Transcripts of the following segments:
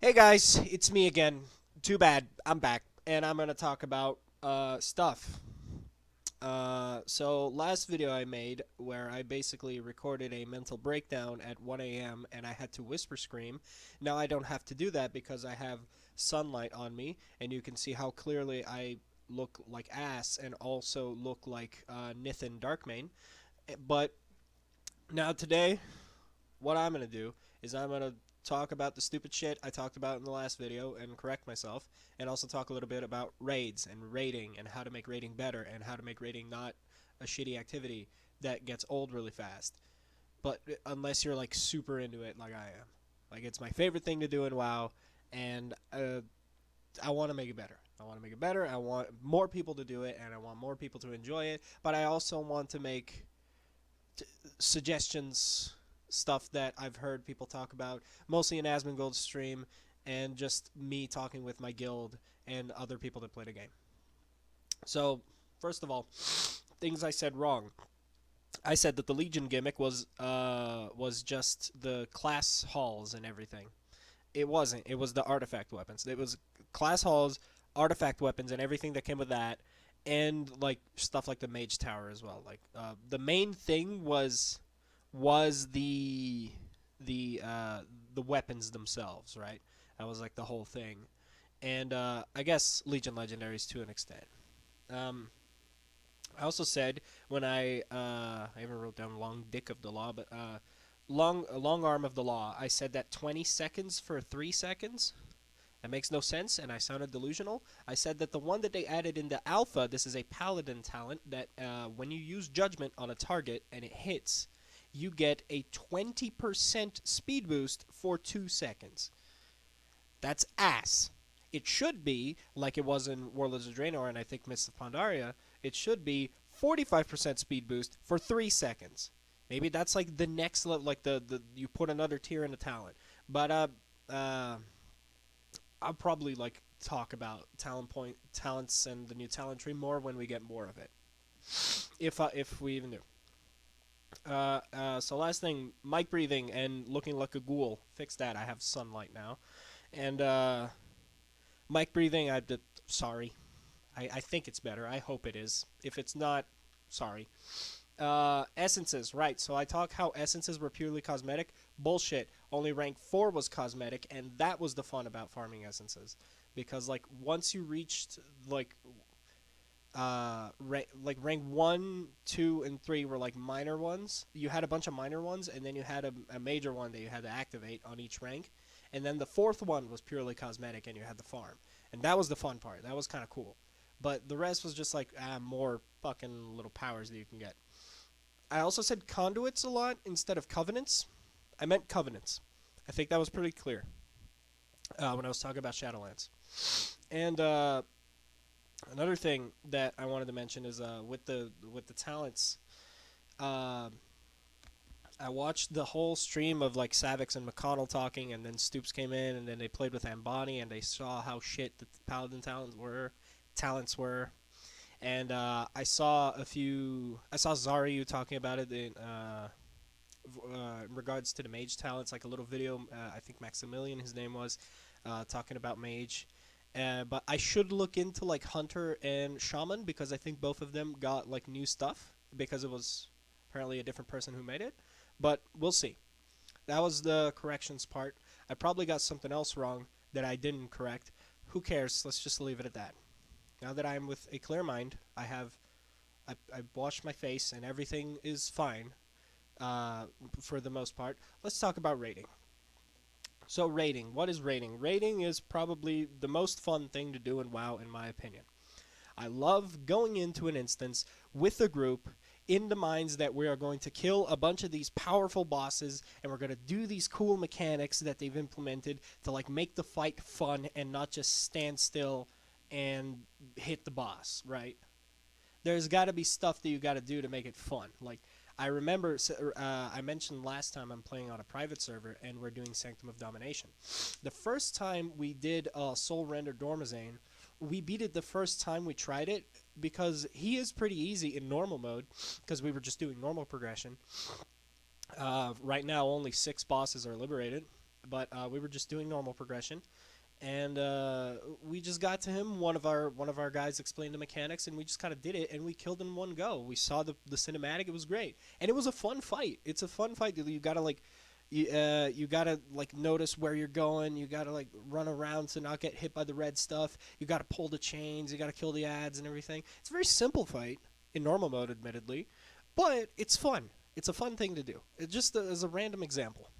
Hey guys, it's me again. Too bad, I'm back, and I'm gonna talk about stuff. So last video I made where I basically recorded a mental breakdown at 1 a.m. and I had to whisper scream. Now I don't have to do that because I have sunlight on me, and you can see how clearly I look like ass and also look like Nithin Darkmane. But now today, what I'm gonna do is I'm gonna talk about the stupid shit I talked about in the last video and correct myself, and also talk a little bit about raids and raiding and how to make raiding better and how to make raiding not a shitty activity that gets old really fast. But unless you're like super into it, like I am, like it's my favorite thing to do in WoW, and I want to make it better. I want to make it better. I want more people to do it, and I want more people to enjoy it. But I also want to make suggestions, stuff that I've heard people talk about, mostly in Asmongold's stream, and just me talking with my guild and other people that play the game. So, first of all, things I said wrong. I said that the Legion gimmick was just the class halls and everything. It wasn't. It was the artifact weapons. It was class halls, artifact weapons, and everything that came with that, and like stuff like the mage tower as well. Like the main thing was the weapons themselves, right? That was like the whole thing, and I guess Legion legendaries to an extent. Um, I also said when I even wrote down long dick of the law, but long arm of the law. I said that 20 seconds for 3 seconds. That makes no sense, and I sounded delusional. I said that the one that they added in the alpha, this is a paladin talent, that when you use judgment on a target and it hits, you get a 20% speed boost for 2 seconds. That's ass. It should be, like it was in Warlords of Draenor and I think Mists of Pandaria, it should be 45% speed boost for 3 seconds. Maybe that's like the next level, like the you put another tier in the talent. But I'll probably like talk about talents and the new talent tree more when we get more of it, if we even do. So last thing, mic breathing and looking like a ghoul. Fix that. I have sunlight now, and mic breathing. Sorry. I think it's better. I hope it is. If it's not, sorry. Essences, right. So I talk how essences were purely cosmetic. Bullshit. Only rank 4 was cosmetic, and that was the fun about farming essences. Because, like, once you reached, like, rank 1, 2, and 3 were, like, minor ones. You had a bunch of minor ones, and then you had a major one that you had to activate on each rank. And then the fourth one was purely cosmetic, and you had the farm. And that was the fun part. That was kind of cool. But the rest was just, like, more fucking little powers that you can get. I also said conduits a lot instead of covenants. I meant covenants. I think that was pretty clear when I was talking about Shadowlands. And another thing that I wanted to mention is with the talents. Uh, I watched the whole stream of like Savix and McConnell talking, and then Stoops came in, and then they played with Ambani, and they saw how shit the Paladin talents were, and I saw a few. I saw Zaryu talking about it in regards to the mage talents, like a little video. I think Maximilian, his name was, talking about mage. But I should look into like Hunter and Shaman because I think both of them got like new stuff because it was apparently a different person who made it. But we'll see. That was the corrections part. I probably got something else wrong that I didn't correct. Who cares? Let's just leave it at that. Now that I'm with a clear mind, I washed my face and everything is fine for the most part. Let's talk about rating. So rating, what is rating? Rating is probably the most fun thing to do in WoW in my opinion. I love going into an instance with a group in the minds that we are going to kill a bunch of these powerful bosses and we're going to do these cool mechanics that they've implemented to like make the fight fun and not just stand still and hit the boss, right? There's got to be stuff that you got to do to make it fun. Like I remember I mentioned last time I'm playing on a private server and we're doing Sanctum of Domination. The first time we did Soul Render Dormazane, we beat it the first time we tried it because he is pretty easy in normal mode because we were just doing normal progression. Right now only 6 bosses are liberated, but we were just doing normal progression, and we just got to him. One of our guys explained the mechanics, and we just kind of did it, and we killed in one go. We saw the cinematic; it was great, and it was a fun fight. It's a fun fight. You gotta you gotta like notice where you're going. You gotta like run around to not get hit by the red stuff. You gotta pull the chains. You gotta kill the ads and everything. It's a very simple fight in normal mode, admittedly, but it's fun. It's a fun thing to do. It just as a random example.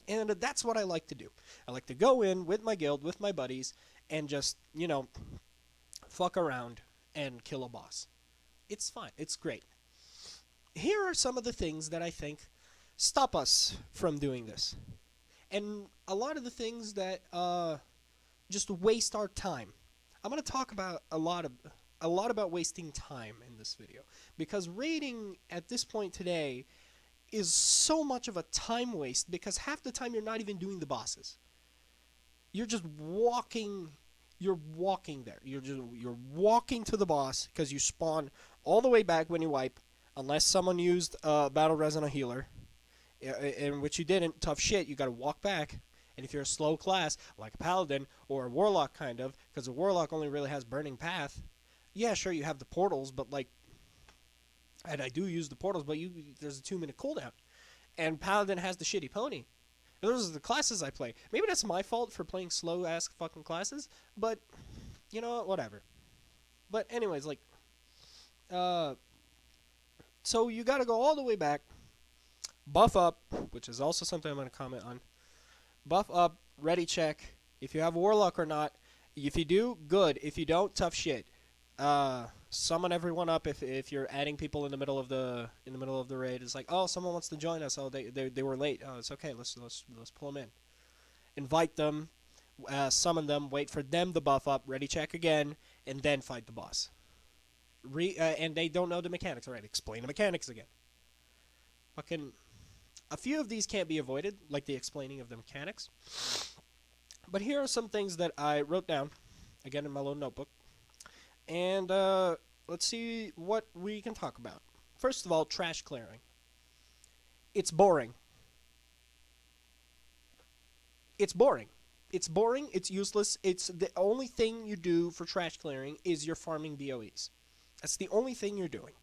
And that's what I like to do. I like to go in with my guild, with my buddies, and just, fuck around and kill a boss. It's fun. It's great. Here are some of the things that I think stop us from doing this. And a lot of the things that just waste our time. I'm going to talk about a lot about wasting time in this video, because raiding at this point today is so much of a time waste, because half the time you're not even doing the bosses. You're just walking. You're walking there. You're walking to the boss because you spawn all the way back when you wipe, unless someone used battle res on a healer, in which you didn't. Tough shit. You got to walk back. And if you're a slow class like a paladin or a warlock, kind of, because a warlock only really has burning path. Yeah, sure, you have the portals, but like. And I do use the portals, but there's a 2-minute cooldown. And Paladin has the shitty pony. And those are the classes I play. Maybe that's my fault for playing slow-ass fucking classes, but, you know what, whatever. But anyways, like, so you gotta go all the way back, buff up, which is also something I'm gonna comment on. Buff up, ready check, if you have a warlock or not. If you do, good. If you don't, tough shit. Summon everyone up if you're adding people in the middle of the raid. It's like, oh, someone wants to join us. Oh, they were late. Oh, it's okay. Let's pull them in. Invite them, summon them, wait for them to buff up, ready check again, and then fight the boss. And they don't know the mechanics. All right, explain the mechanics again. Fucking, a few of these can't be avoided, like the explaining of the mechanics. But here are some things that I wrote down, again in my little notebook. And let's see what we can talk about. First of all, trash clearing. It's boring. It's boring. It's boring. It's useless. It's the only thing you do for trash clearing is you're farming BOEs. That's the only thing you're doing.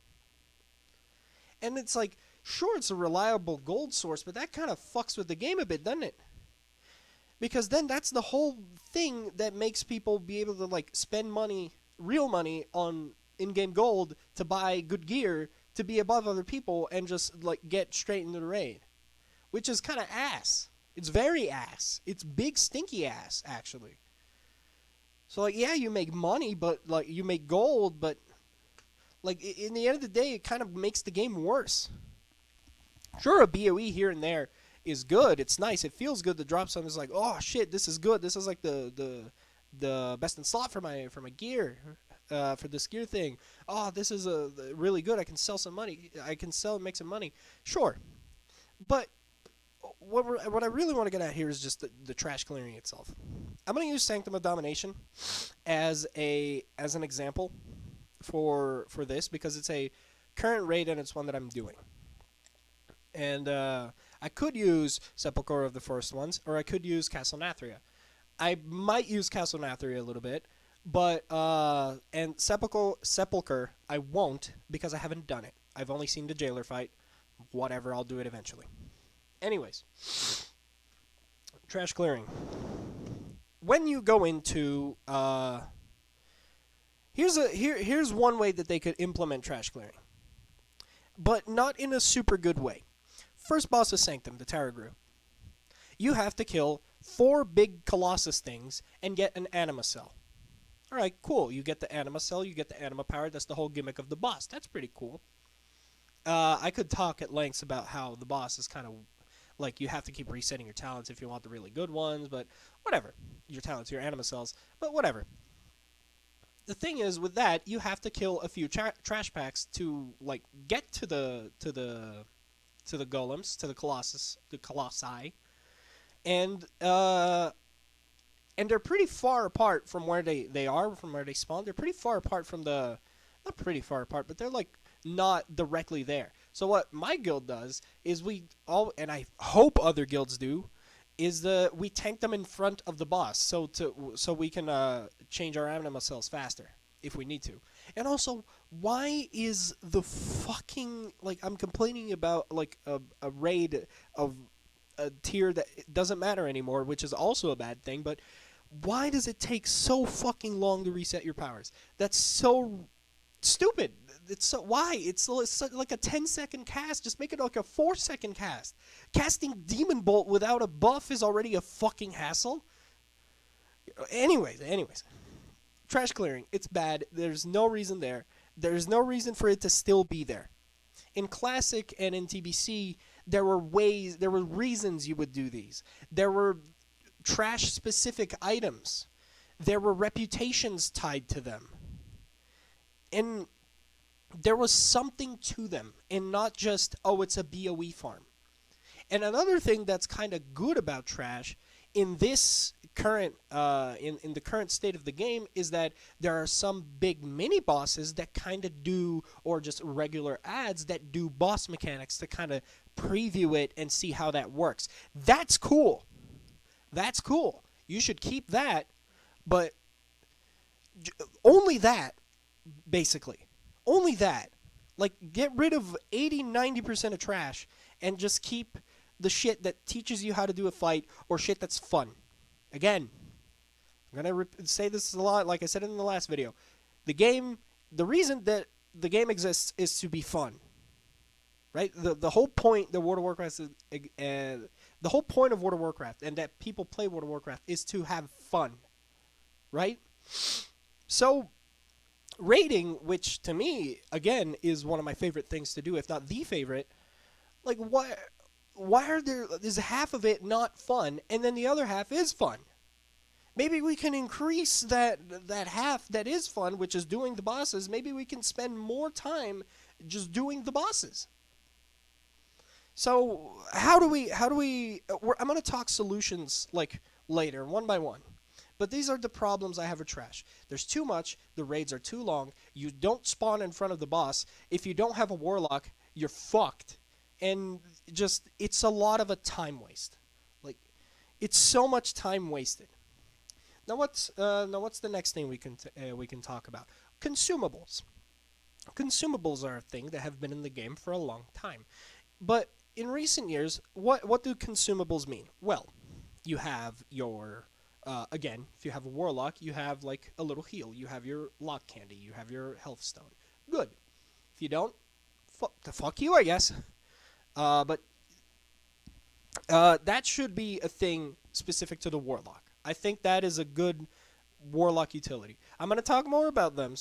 And it's like, sure, it's a reliable gold source, but that kind of fucks with the game a bit, doesn't it? Because then that's the whole thing that makes people be able to like spend money, real money, on in-game gold to buy good gear to be above other people and just like get straight into the raid, which is kind of ass. It's very ass. It's big stinky ass, actually. So like, yeah, you make money, but like you make gold, but like in the end of the day, it kind of makes the game worse. Sure, a BOE here and there is good. It's nice. It feels good to drop something. It's like, oh shit, this is good. This is like the best in slot for my gear, for this gear thing. Oh, this is really good. I can sell some money. I can sell and make some money. Sure, but what I really want to get at here is just the trash clearing itself. I'm gonna use Sanctum of Domination as an example for this, because it's a current raid and it's one that I'm doing. And I could use Sepulchre of the First Ones, or I could use Castle Nathria. I might use Castle Nathria a little bit, but and Sepulchre I won't, because I haven't done it. I've only seen the jailer fight. Whatever, I'll do it eventually. Anyways, trash clearing. When you go into here's one way that they could implement trash clearing, but not in a super good way. First boss of Sanctum, the Taragru. You have to kill 4 big Colossus things and get an anima cell. Alright, cool. You get the anima cell, you get the anima power. That's the whole gimmick of the boss. That's pretty cool. I could talk at lengths about how the boss is kind of like, you have to keep resetting your talents if you want the really good ones, but whatever. Your talents, your anima cells, but whatever. The thing is, with that, you have to kill a few trash packs to like get to the golems, to the colossi, and they're pretty far apart from where they are, from where they spawn. They're pretty far apart from not pretty far apart, but they're like not directly there. So what my guild does is and I hope other guilds do, is we tank them in front of the boss, so we can change our anima cells faster if we need to. And also, why is the fucking like I'm complaining about like a raid of a tier that it doesn't matter anymore, which is also a bad thing, but why does it take so fucking long to reset your powers? That's so stupid. It's so why? It's like a 10-second cast. Just make it like a 4-second cast. Casting Demon Bolt without a buff is already a fucking hassle. Anyways, trash clearing. It's bad. There's no reason there. There's no reason for it to still be there. In Classic and in TBC, there were reasons you would do these. There were trash specific items. There were reputations tied to them. And there was something to them, and not just, oh, it's a BOE farm. And another thing that's kind of good about trash in this current in the current state of the game is that there are some big mini bosses that kind of do, or just regular ads that do boss mechanics to kind of preview it and see how that works. That's cool. That's cool. You should keep that, but only that, basically. Only that. Like, get rid of 80-90% of trash and just keep the shit that teaches you how to do a fight or shit that's fun. Again, I'm going to say this a lot, like I said in the last video. The reason that the game exists is to be fun. Right? The whole point the World of Warcraft is, the whole point of World of Warcraft and that people play World of Warcraft is to have fun. Right? So raiding, which to me, again, is one of my favorite things to do, if not the favorite, like, why is half of it not fun, and then the other half is fun? Maybe we can increase that half that is fun, which is doing the bosses. Maybe we can spend more time just doing the bosses. So how do we I'm going to talk solutions like later, one by one. But these are the problems I have with trash. There's too much. The raids are too long. You don't spawn in front of the boss. If you don't have a warlock, you're fucked. And just, it's a lot of a time waste. Like, it's so much time wasted. Now what's the next thing we can talk about? Consumables. Consumables are a thing that have been in the game for a long time. But in recent years, what do consumables mean? Well, you have your again, if you have a warlock, you have like a little heal. You have your lock candy. You have your health stone. Good. If you don't, fuck you, I guess. But that should be a thing specific to the warlock. I think that is a good warlock utility. I'm gonna talk more about them,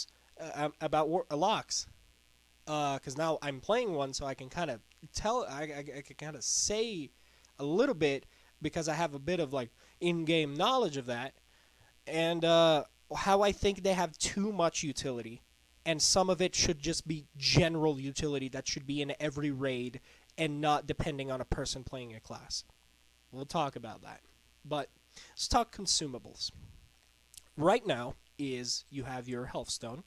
about locks, because now I'm playing one, so I can kind of tell. I can kind of say a little bit because I have a bit of like in-game knowledge of that, and how I think they have too much utility, and some of it should just be general utility that should be in every raid and not depending on a person playing a class. We'll talk about that. But let's talk consumables. Right now is you have your health stone,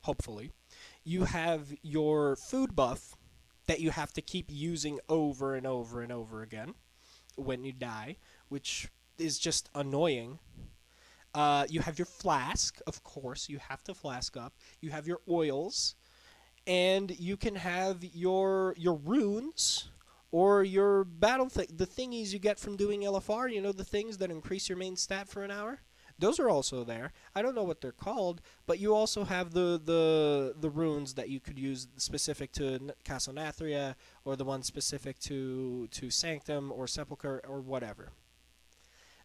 hopefully. You have your food buff that you have to keep using over and over and over again when you die, which is just annoying. You have your flask, of course. You have to flask up. You have your oils. And you can have your runes or your the thingies you get from doing LFR, you know, the things that increase your main stat for an hour. Those are also there. I don't know what they're called, but you also have the runes that you could use specific to Castle Nathria, or the ones specific to Sanctum or Sepulchre or whatever.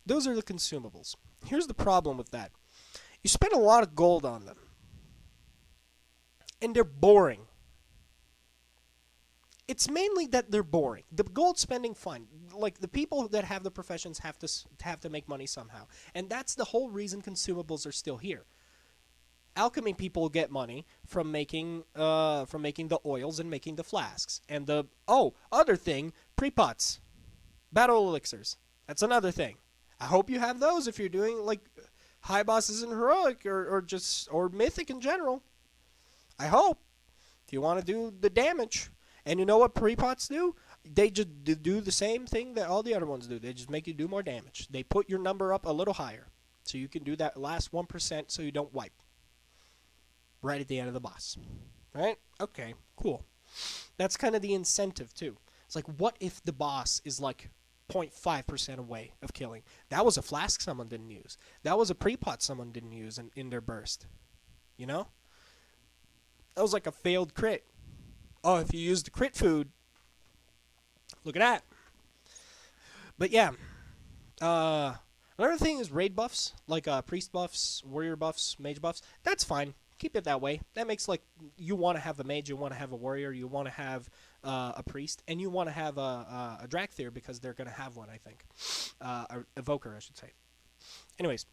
Those are the consumables. Here's the problem with that. You spend a lot of gold on them. And they're boring. It's mainly that they're boring. The gold spending, fine. Like, the people that have the professions have to make money somehow. And that's the whole reason consumables are still here. Alchemy people get money from making the oils and making the flasks. And the other thing, pre-pots. Battle elixirs. That's another thing. I hope you have those if you're doing like high bosses in heroic or mythic in general. I hope. If you want to do the damage. And you know what pre-pots do? They just do the same thing that all the other ones do. They just make you do more damage. They put your number up a little higher, so you can do that last 1% so you don't wipe right at the end of the boss. Right? Okay, cool. That's kind of the incentive, too. It's like, what if the boss is like 0.5% away of killing? That was a flask someone didn't use. That was a pre-pot someone didn't use in their burst. You know? That was like a failed crit. Oh, if you use the crit food, look at that. But yeah, another thing is raid buffs, like priest buffs, warrior buffs, mage buffs. That's fine. Keep it that way. That makes like you want to have a mage, you want to have a warrior, you want to have a priest, and you want to have a Drakthir because they're going to have one, I think. A evoker, I should say. Anyways,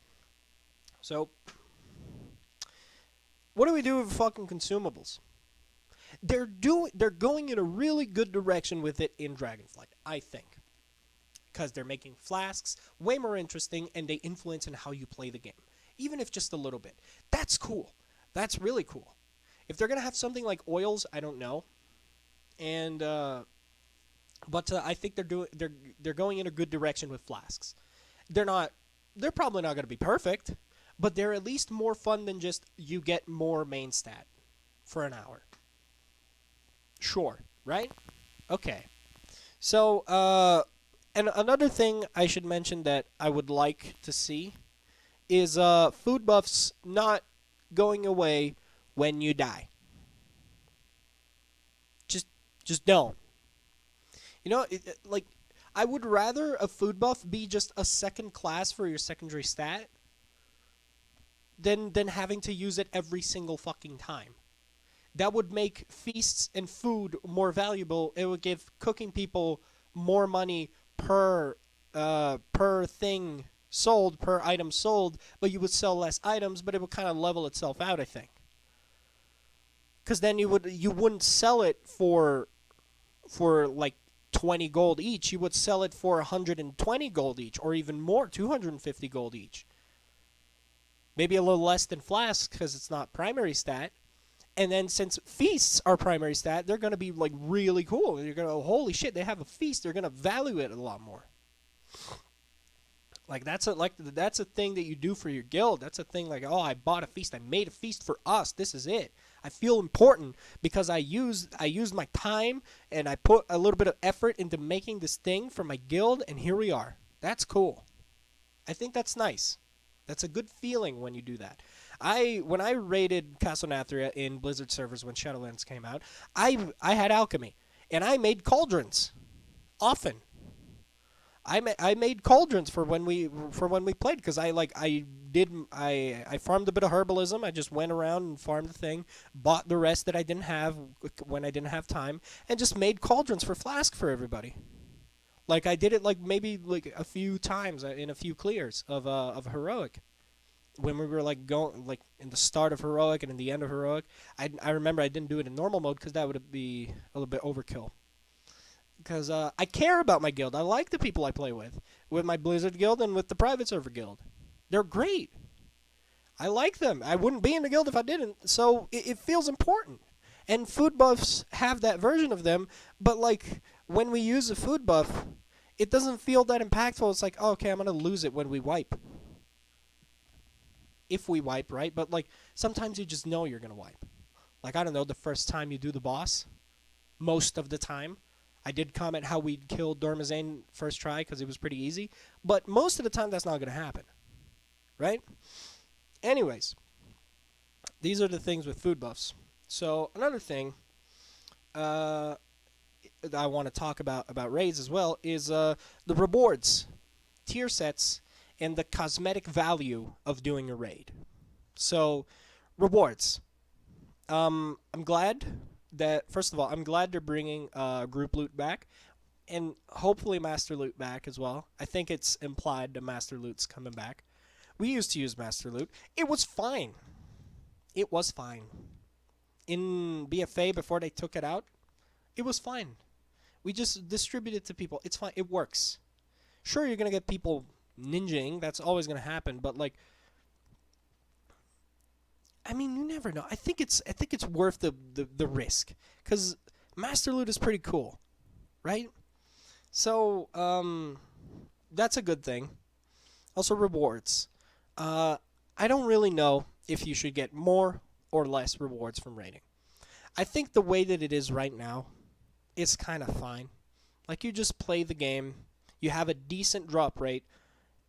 so what do we do with fucking consumables? They're going in a really good direction with it in Dragonflight, I think. Because they're making flasks way more interesting and they influence in how you play the game. Even if just a little bit. That's cool. That's really cool. If they're going to have something like oils, I don't know. And but I think they're going in a good direction with flasks. They're probably not going to be perfect, but they're at least more fun than just you get more main stat for an hour. Sure, right? Okay. So, and another thing I should mention that I would like to see is food buffs not going away when you die. Just don't. You know, like, I would rather a food buff be just a second class for your secondary stat than having to use it every single fucking time. That would make feasts and food more valuable. It would give cooking people more money per thing sold, per item sold, but you would sell less items, but it would kind of level itself out, I think. Because then you wouldn't sell it for like 20 gold each. You would sell it for 120 gold each, or even more, 250 gold each. Maybe a little less than flasks because it's not primary stat. And then since feasts are primary stat, they're going to be like really cool. You're going to, holy shit, they have a feast. They're going to value it a lot more. Like that's a thing that you do for your guild. That's a thing like, oh, I bought a feast. I made a feast for us. This is it. I feel important because I used my time and I put a little bit of effort into making this thing for my guild, and here we are. That's cool. I think that's nice. That's a good feeling when you do that. When I raided Castle Nathria in Blizzard servers when Shadowlands came out, I had alchemy, and I made cauldrons often. I made cauldrons for when we played because I farmed a bit of herbalism. I just went around and farmed the thing, bought the rest that I didn't have when I didn't have time, and just made cauldrons for flask for everybody. Like I did it like maybe like a few times in a few clears of heroic. When we were like going like in the start of heroic and in the end of heroic, I remember I didn't do it in normal mode because that would be a little bit overkill. Because I care about my guild. I like the people I play with my Blizzard guild and with the private server guild. They're great. I like them. I wouldn't be in the guild if I didn't. So it feels important. And food buffs have that version of them. But like when we use a food buff, it doesn't feel that impactful. It's like, oh, okay, I'm going to lose it when we wipe. If we wipe, right? But like sometimes you just know you're going to wipe. Like, I don't know, the first time you do the boss, most of the time. I did comment how we killed Dormazane first try because it was pretty easy. But most of the time, that's not going to happen. Right? Anyways, these are the things with food buffs. So another thing that I want to talk about raids as well is the rewards, tier sets, and the cosmetic value of doing a raid. So, rewards. I'm glad that, first of all, I'm glad they're bringing group loot back, and hopefully master loot back as well. I think it's implied that master loot's coming back. We used to use master loot. It was fine. It was fine. In BFA, before they took it out, it was fine. We just distribute it to people. It's fine. It works. Sure, you're going to get people ninjaing. That's always going to happen, but like, I mean, you never know. I think it's worth the risk because master loot is pretty cool, right? So, that's a good thing. Also, rewards. Uh, I don't really know if you should get more or less rewards from raiding. I think the way that it is right now, it's kind of fine. Like you just play the game, you have a decent drop rate,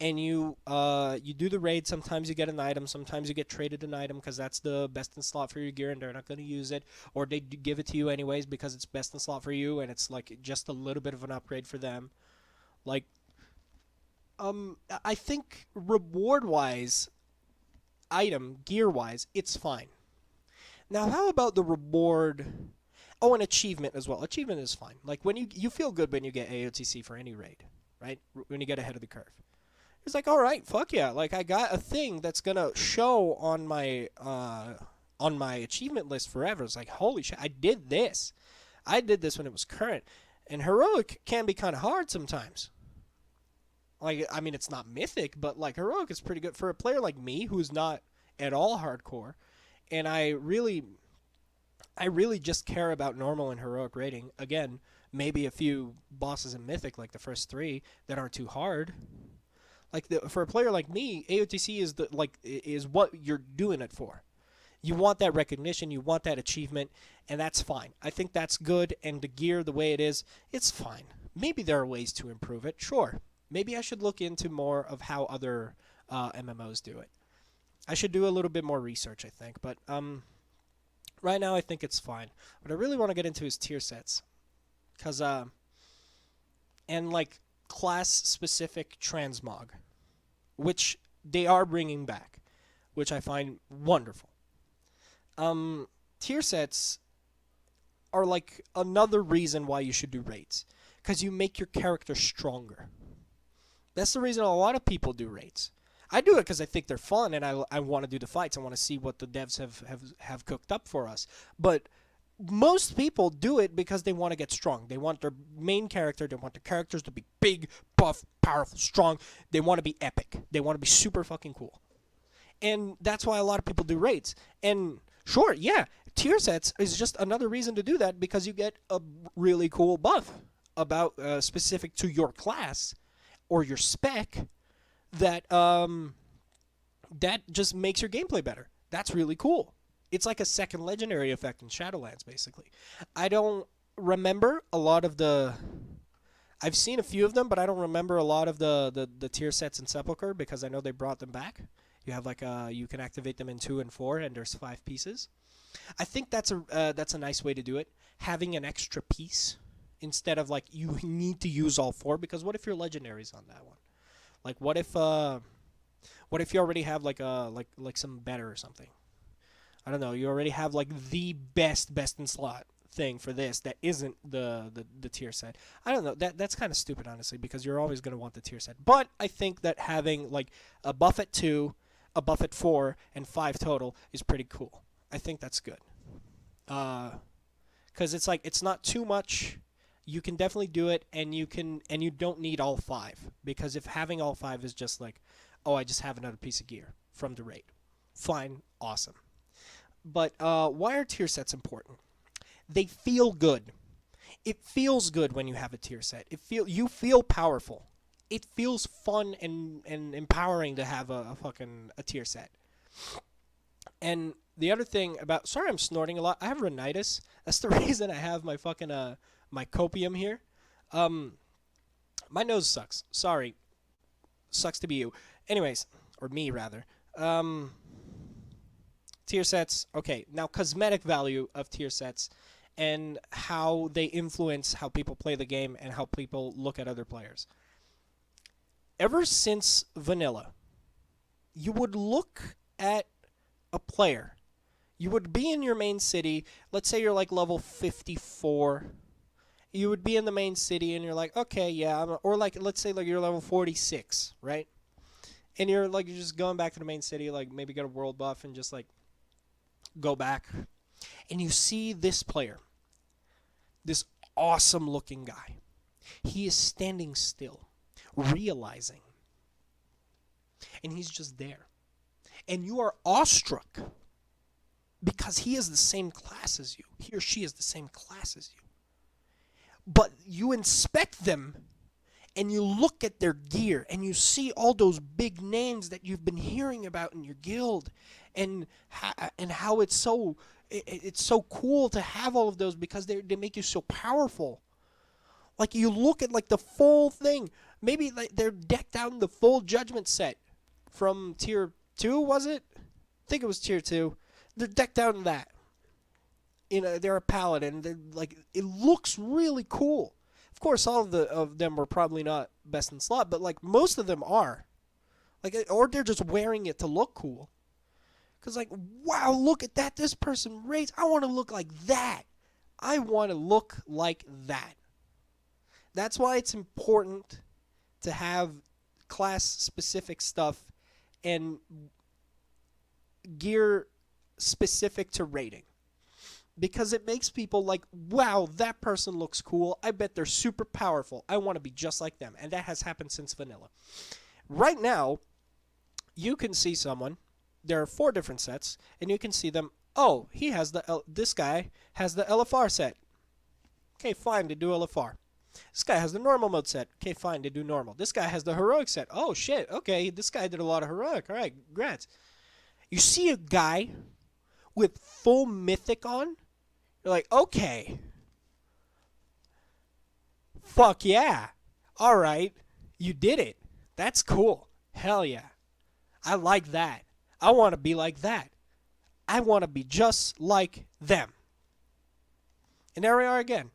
and you do the raid. Sometimes you get an item, sometimes you get traded an item because that's the best in slot for your gear, and they're not going to use it, or they give it to you anyways because it's best in slot for you, and it's like just a little bit of an upgrade for them. Like, I think reward wise, item gear wise, it's fine. Now, how about the reward? Oh, and achievement as well. Achievement is fine. Like when you feel good when you get AOTC for any raid, right? When you get ahead of the curve. It's like, all right, fuck yeah! Like I got a thing that's gonna show on my achievement list forever. It's like, holy shit, I did this. I did this when it was current, and heroic can be kind of hard sometimes. Like, I mean, it's not mythic, but like heroic is pretty good for a player like me who's not at all hardcore, and I really just care about normal and heroic rating. Again, maybe a few bosses in mythic, like the first three, that aren't too hard. Like for a player like me, AOTC is what you're doing it for. You want that recognition, you want that achievement, and that's fine. I think that's good, and the gear the way it is, it's fine. Maybe there are ways to improve it. Sure. Maybe I should look into more of how other MMOs do it. I should do a little bit more research, I think, but right now I think it's fine. What I really want to get into is tier sets, cause and like class specific transmog, which they are bringing back, which I find wonderful. Tier sets are like another reason why you should do raids, because you make your character stronger. That's the reason a lot of people do raids. I do it because I think they're fun and I want to do the fights. I want to see what the devs have cooked up for us. But most people do it because they want to get strong. They want their main character, they want their characters to be big, buff, powerful, strong. They want to be epic. They want to be super fucking cool. And that's why a lot of people do raids. And sure, yeah, tier sets is just another reason to do that because you get a really cool buff about specific to your class or your spec that that just makes your gameplay better. That's really cool. It's like a second legendary effect in Shadowlands, basically. I don't remember a lot of the. I've seen a few of them, but I don't remember a lot of the tier sets in Sepulchre because I know they brought them back. You have like you can activate them in 2 and 4, and there's 5 pieces. I think that's a nice way to do it. Having an extra piece instead of like you need to use all 4 because what if your legendary's on that one? Like what if you already have like like some better or something? I don't know. You already have like the best in slot thing for this that isn't the tier set. I don't know. That's kind of stupid honestly because you're always going to want the tier set. But I think that having like a buff at 2, a buff at 4 and 5 total is pretty cool. I think that's good. Cuz it's like it's not too much. You can definitely do it and you don't need all 5 because if having all 5 is just like, oh, I just have another piece of gear from the raid. Fine, awesome. But why are tier sets important? They feel good. It feels good when you have a tier set. You feel powerful. It feels fun and empowering to have a fucking a tier set. And the other thing about sorry I'm snorting a lot. I have rhinitis. That's the reason I have my fucking my copium here. My nose sucks. Sorry. Sucks to be you. Anyways, or me rather. Tier sets. Okay, now cosmetic value of tier sets and how they influence how people play the game and how people look at other players. Ever since vanilla, you would look at a player. You would be in your main city. Let's say you're like level 54. You would be in the main city and you're like, okay, yeah, or like let's say like you're level 46, right? And you're just going back to the main city, like maybe get a world buff and just like go back. And you see this player, this awesome looking guy. He is standing still, realizing. And he's just there. And you are awestruck because he is the same class as you. He or she is the same class as you. But you inspect them and you look at their gear and you see all those big names that you've been hearing about in your guild, and how it's so cool to have all of those because they make you so powerful. Like you look at like the full thing. Maybe like they're decked out in the full judgment set from tier 2, was it? I think it was tier 2. They're decked out in that. They're a paladin. They're like, it looks really cool. Of course, all of them are probably not best in slot, but like most of them are. Like, or they're just wearing it to look cool. Cause like, wow, look at that! This person raised. I want to look like that. I want to look like that. That's why it's important to have class-specific stuff and gear specific to rating. Because it makes people like, wow, that person looks cool. I bet they're super powerful. I want to be just like them. And that has happened since vanilla. Right now, you can see someone. There are 4 different sets, and you can see them. Oh, this guy has the LFR set. Okay, fine, they do LFR. This guy has the normal mode set. Okay, fine, they do normal. This guy has the heroic set. Oh, shit, okay, this guy did a lot of heroic. All right, congrats. You see a guy with full mythic on, you're like, okay. Fuck yeah. All right, you did it. That's cool. Hell yeah. I like that. I want to be like that. I want to be just like them. And there we are again.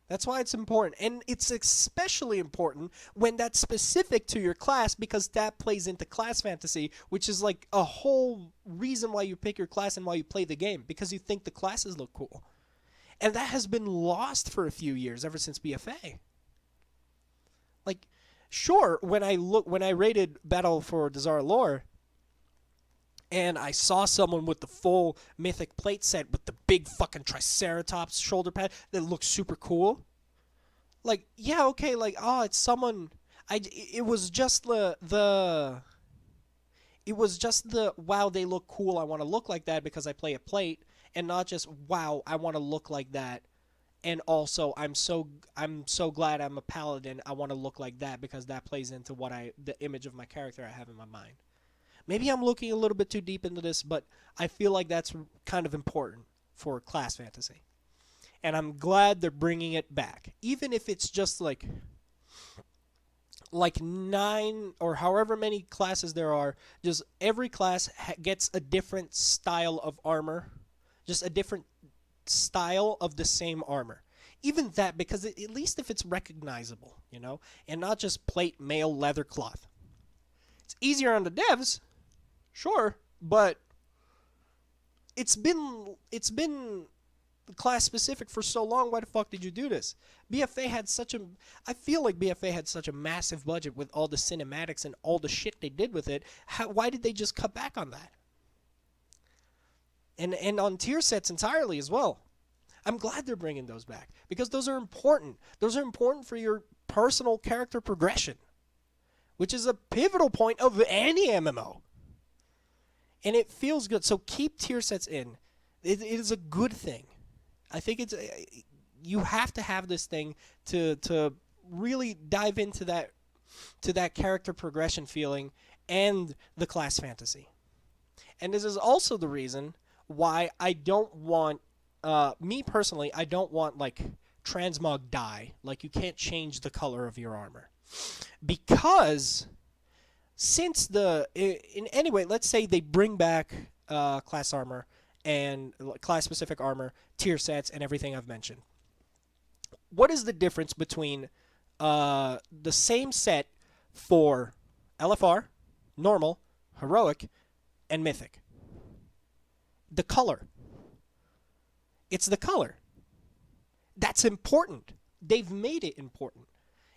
That's why it's important. And it's especially important when that's specific to your class, because that plays into class fantasy, which is like a whole reason why you pick your class and why you play the game, because you think the classes look cool. And that has been lost for a few years, ever since BFA. Like, sure, when I rated Battle for Dazara Lore, and I saw someone with the full mythic plate set with the big fucking Triceratops shoulder pad that looked super cool. Like, yeah, okay, like, oh, it's someone. It was just the wow, they look cool. I want to look like that because I play a plate, and not just wow, I want to look like that. And also, I'm so glad I'm a paladin. I want to look like that because that plays into the image of my character I have in my mind. Maybe I'm looking a little bit too deep into this, but I feel like that's kind of important for class fantasy. And I'm glad they're bringing it back. Even if it's just like 9 or however many classes there are, just every class gets a different style of armor. Just a different style of the same armor. Even that, because at least if it's recognizable, and not just plate, mail, leather, cloth. It's easier on the devs, sure, but it's been class specific for so long. Why the fuck did you do this? I feel like BFA had such a massive budget with all the cinematics and all the shit they did with it. Why did they just cut back on that? And on tier sets entirely as well. I'm glad they're bringing those back because those are important. Those are important for your personal character progression, which is a pivotal point of any MMO. And it feels good. So keep tier sets in. It is a good thing. I think you have to have this thing to really dive into that character progression feeling and the class fantasy. And this is also the reason why I don't want, me personally, I don't want like transmog dye. Like you can't change the color of your armor. Because since anyway, let's say they bring back class armor and class-specific armor, tier sets, and everything I've mentioned. What is the difference between the same set for LFR, normal, heroic, and mythic? The color. It's the color. That's important. They've made it important.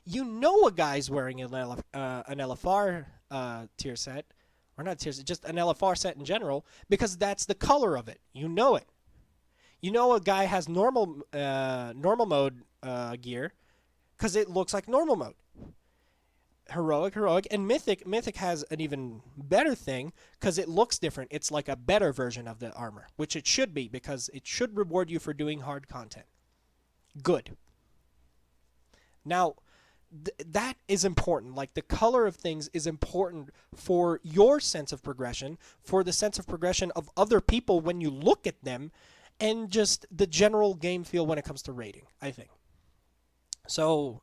You know a guy's wearing an LFR tier set, or not tier set, just an LFR set in general, because that's the color of it. You know it. You know a guy has normal mode gear because it looks like normal mode. Heroic, and Mythic has an even better thing because it looks different. It's like a better version of the armor, which it should be because it should reward you for doing hard content. Good. Now, that is important. Like the color of things is important for your sense of progression, for the sense of progression of other people when you look at them, and just the general game feel when it comes to rating, I think. So,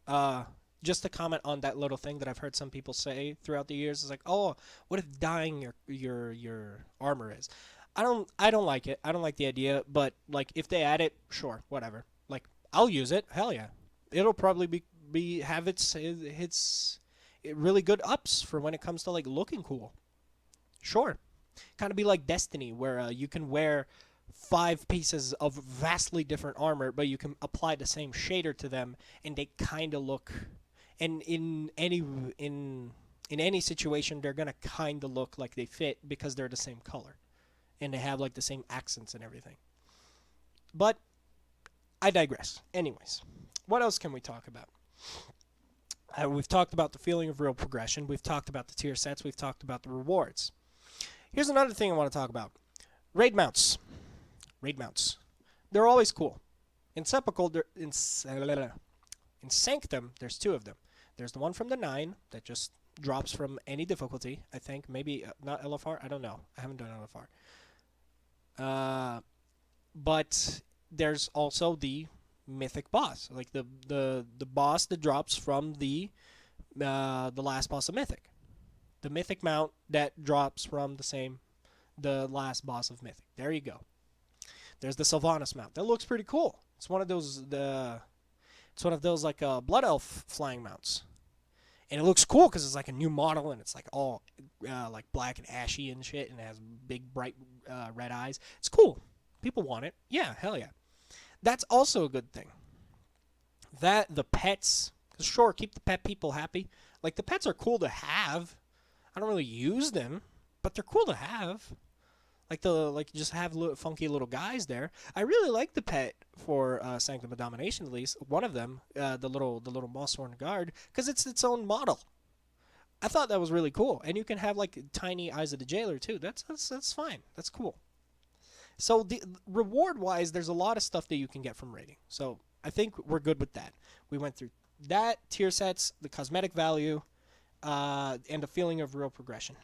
just to comment on that little thing that I've heard some people say throughout the years is like, "Oh, what if dyeing your armor is?" I don't like it. I don't like the idea, but like if they add it, sure, whatever. Like I'll use it. Hell yeah. It'll probably be have its really good ups for when it comes to like looking cool. Sure. Kind of be like Destiny, where you can wear 5 pieces of vastly different armor, but you can apply the same shader to them, and they kind of look. And in any situation, they're gonna kind of look like they fit because they're the same color, and they have like the same accents and everything. But I digress. Anyways, what else can we talk about? We've talked about the feeling of real progression. We've talked about the tier sets. We've talked about the rewards. Here's another thing I want to talk about: raid mounts. Raid mounts. They're always cool. In Sepulchre, in Sanctum, there's 2 of them. There's the one from the 9 that just drops from any difficulty. I think maybe not LFR. I don't know. I haven't done LFR. But there's also the mythic boss, like the boss that drops from the last boss of Mythic, the mythic mount that drops from the last boss of Mythic. There you go. There's the Sylvanas mount. That looks pretty cool. It's one of those like blood elf flying mounts, and it looks cool because it's like a new model and it's like all like black and ashy and shit, and it has big bright red eyes. It's cool. People want it. Yeah, hell yeah. That's also a good thing. That the pets, sure, keep the pet people happy. Like the pets are cool to have. I don't really use them, but they're cool to have. Like just have funky little guys there. I really like the pet for Sanctum of Domination, at least one of them, the little Mossworn guard, because it's its own model. I thought that was really cool, and you can have like tiny Eyes of the Jailer too. That's fine. That's cool. So the reward wise, there's a lot of stuff that you can get from rating. So I think we're good with that. We went through that, tier sets, the cosmetic value, and the feeling of real progression.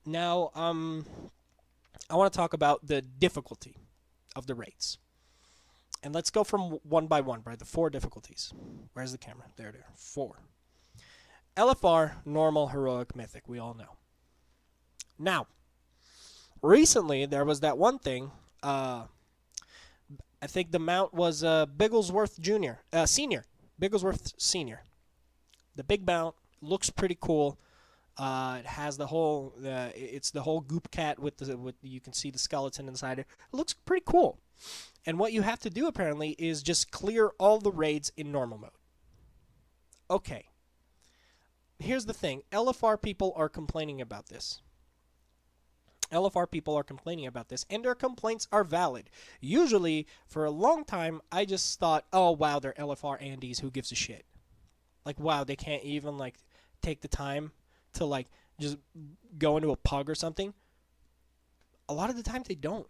Now, I want to talk about the difficulty of the raids. And let's go from one by one, right? The 4 difficulties. Where's the camera? There. 4. LFR, normal, heroic, mythic. We all know. Now, recently there was that one thing. I think the mount was Bigglesworth Senior. Bigglesworth Senior. The big mount looks pretty cool. It has the whole. It's the whole goop cat with you can see the skeleton inside it. It looks pretty cool. And what you have to do apparently is just clear all the raids in normal mode. Okay. Here's the thing. LFR people are complaining about this. LFR people are complaining about this, and their complaints are valid. Usually, for a long time, I just thought, oh wow, they're LFR Andes. Who gives a shit? Like wow, they can't even like take the time to like just go into a pug or something. A lot of the times they don't.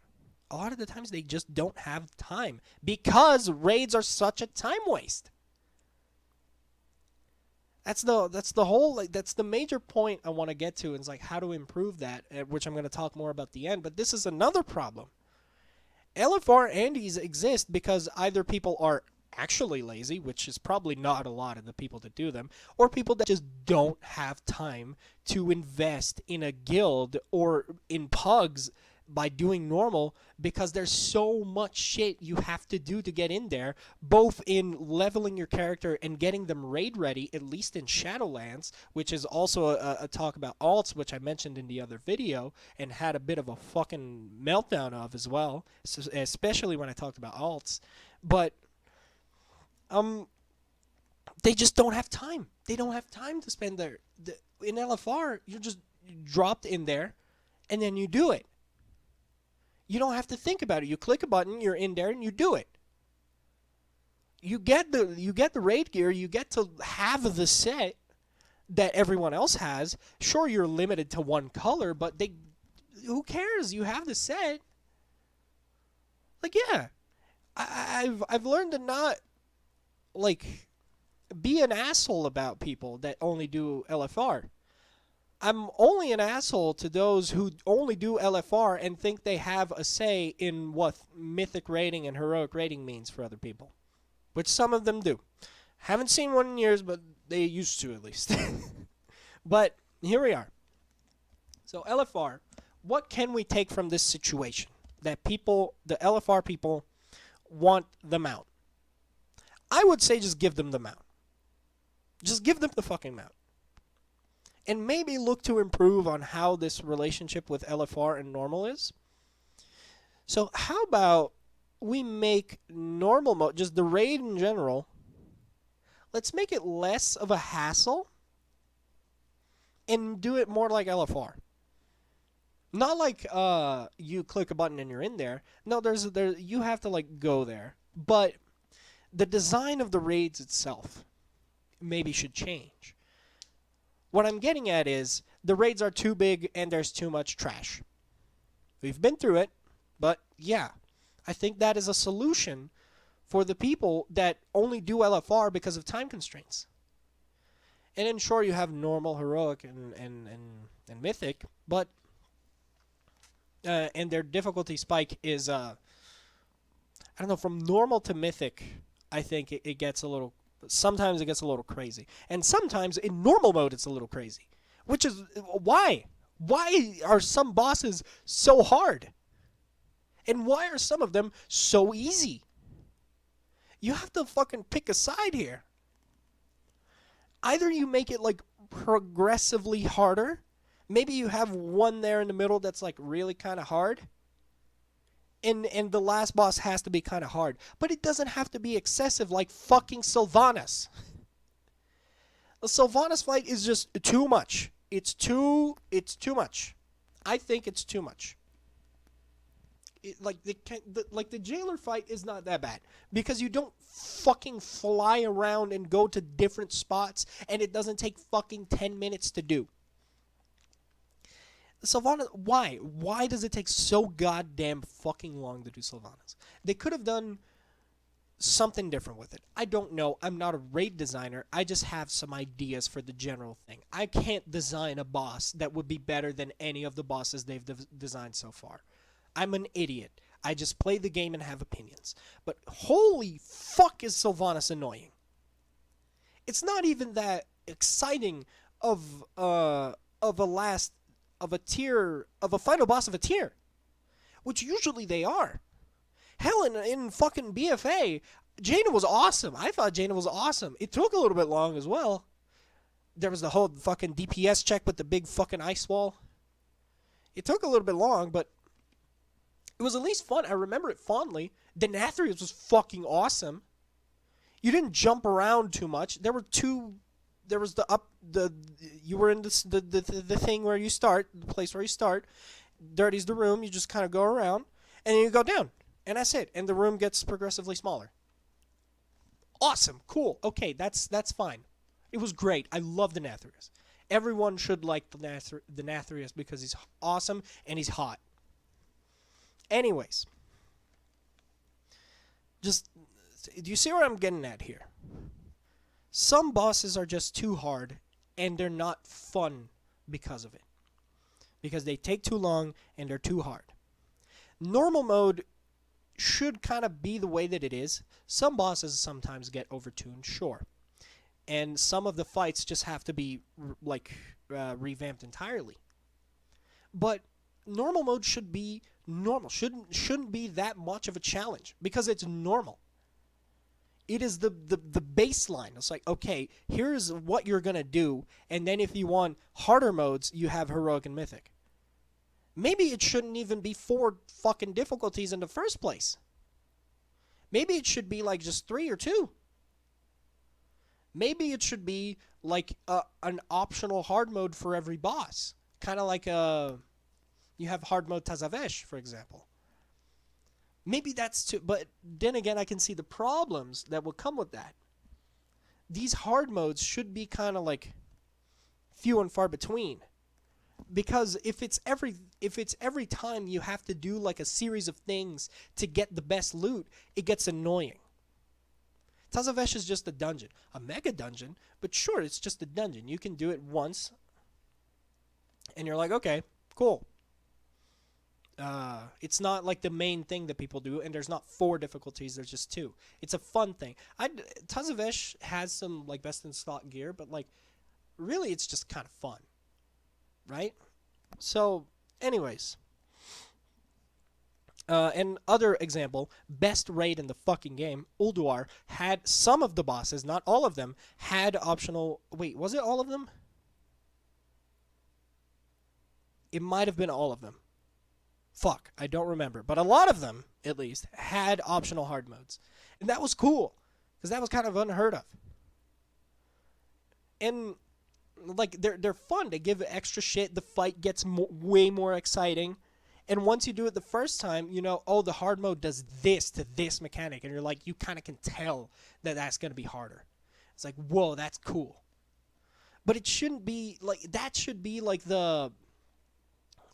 A lot of the times they just don't have time because raids are such a time waste. That's the whole like that's the major point I want to get to. Is like how to improve that, which I'm going to talk more about at the end. But this is another problem. LFR Andes exist because either people are actually lazy, which is probably not a lot of the people that do them, or people that just don't have time to invest in a guild or in pugs by doing normal because there's so much shit you have to do to get in there, both in leveling your character and getting them raid ready, at least in Shadowlands, which is also a talk about alts, which I mentioned in the other video and had a bit of a fucking meltdown of as well, especially when I talked about alts. But they just don't have time. They don't have time to spend there. In LFR, you're just dropped in there, and then you do it. You don't have to think about it. You click a button, you're in there, and you do it. You get the raid gear. You get to have the set that everyone else has. Sure, you're limited to one color, but who cares? You have the set. Like yeah, I've learned to not like be an asshole about people that only do LFR. I'm only an asshole to those who only do LFR and think they have a say in what mythic rating and heroic rating means for other people, which some of them do. Haven't seen one in years, but they used to at least. But here we are. So LFR, what can we take from this situation that people, the LFR people, want the mount? I would say just give them the mount. Just give them the fucking mount. And maybe look to improve on how this relationship with LFR and normal is. So how about we make normal mode, just the raid in general, let's make it less of a hassle and do it more like LFR. Not like you click a button and you're in there. No, you have to like go there. But the design of the raids itself maybe should change. What I'm getting at is the raids are too big and there's too much trash. We've been through it, but yeah, I think that is a solution for the people that only do LFR because of time constraints. And then sure, you have normal, heroic, and mythic, but and their difficulty spike is I don't know, from normal to mythic. I think it gets a little. Sometimes it gets a little crazy, and sometimes in normal mode it's a little crazy. Which is why? Why are some bosses so hard? And why are some of them so easy? You have to fucking pick a side here. Either you make it like progressively harder. Maybe you have one there in the middle that's like really kind of hard. And the last boss has to be kind of hard. But it doesn't have to be excessive like fucking Sylvanas. The Sylvanas fight is just too much. It's too much. I think it's too much. The jailer fight is not that bad. Because you don't fucking fly around and go to different spots. And it doesn't take fucking 10 minutes to do. Sylvanas, why? Why does it take so goddamn fucking long to do Sylvanas? They could have done something different with it. I don't know. I'm not a raid designer. I just have some ideas for the general thing. I can't design a boss that would be better than any of the bosses they've designed so far. I'm an idiot. I just play the game and have opinions. But holy fuck is Sylvanas annoying. It's not even that exciting of a final boss of a tier, which usually they are. Hell, in fucking BFA, Jaina was awesome. I thought Jaina was awesome. It took a little bit long as well. There was the whole fucking DPS check with the big fucking ice wall. It took a little bit long, but it was at least fun. I remember it fondly. Denathrius was fucking awesome. You didn't jump around too much. There was you were in the thing where you start, the place where you start. Dirty's the room. You just kind of go around, and then you go down, and that's it. And the room gets progressively smaller. Awesome, cool. Okay, that's fine. It was great. I love the Denathrius. Everyone should like the Denathrius because he's awesome and he's hot. Anyways, do you see where I'm getting at here? Some bosses are just too hard, and they're not fun because of it. Because they take too long, and they're too hard. Normal mode should kind of be the way that it is. Some bosses sometimes get overtuned, sure. And some of the fights just have to be, revamped entirely. But normal mode should be normal. Shouldn't be that much of a challenge, because it's normal. It is the baseline. It's like, okay, here's what you're going to do, and then if you want harder modes, you have heroic and mythic. Maybe it shouldn't even be 4 fucking difficulties in the first place. Maybe it should be like just 3 or 2. Maybe it should be like an optional hard mode for every boss. Kind of like you have hard mode Tazavesh, for example. Maybe that's too, but then again, I can see the problems that will come with that. These hard modes should be kind of like few and far between, because if it's every time you have to do like a series of things to get the best loot, it gets annoying. Tazavesh is just a dungeon. A mega dungeon, but sure, it's just a dungeon. You can do it once, and you're like, okay, cool. It's not like the main thing that people do, and there's not 4 difficulties. There's just 2. It's a fun thing. Tazavesh has some like best in slot gear, but like really, it's just kind of fun, right? So, anyways, and other example, best raid in the fucking game, Ulduar had some of the bosses, not all of them, had optional. Wait, was it all of them? It might have been all of them. Fuck, I don't remember. But a lot of them, at least, had optional hard modes. And that was cool, because that was kind of unheard of. And, like, they're fun. They give extra shit. The fight gets way more exciting. And once you do it the first time, you know, oh, the hard mode does this to this mechanic. And you're like, you kind of can tell that that's going to be harder. It's like, whoa, that's cool. But it shouldn't be, like, that should be, like,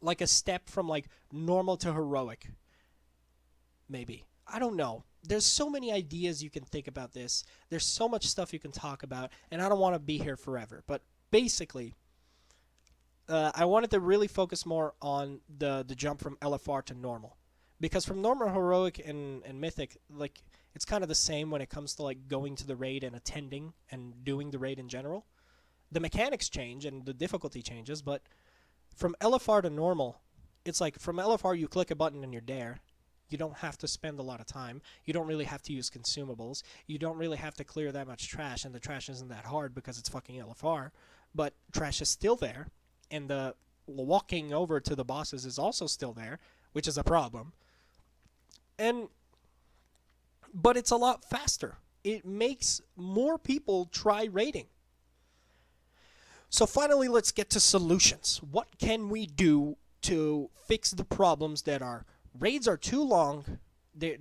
like a step from like normal to heroic. Maybe. I don't know. There's so many ideas you can think about this. There's so much stuff you can talk about, and I don't want to be here forever. But basically, I wanted to really focus more on the jump from LFR to normal. Because from normal, heroic, and mythic, like, it's kind of the same when it comes to like going to the raid and attending and doing the raid in general. The mechanics change and the difficulty changes, but from LFR to normal, it's like from LFR you click a button and you're there. You don't have to spend a lot of time. You don't really have to use consumables. You don't really have to clear that much trash, and the trash isn't that hard because it's fucking LFR. But trash is still there, and the walking over to the bosses is also still there, which is a problem. But it's a lot faster. It makes more people try raiding. So finally, let's get to solutions. What can we do to fix the problems that are raids are too long, they're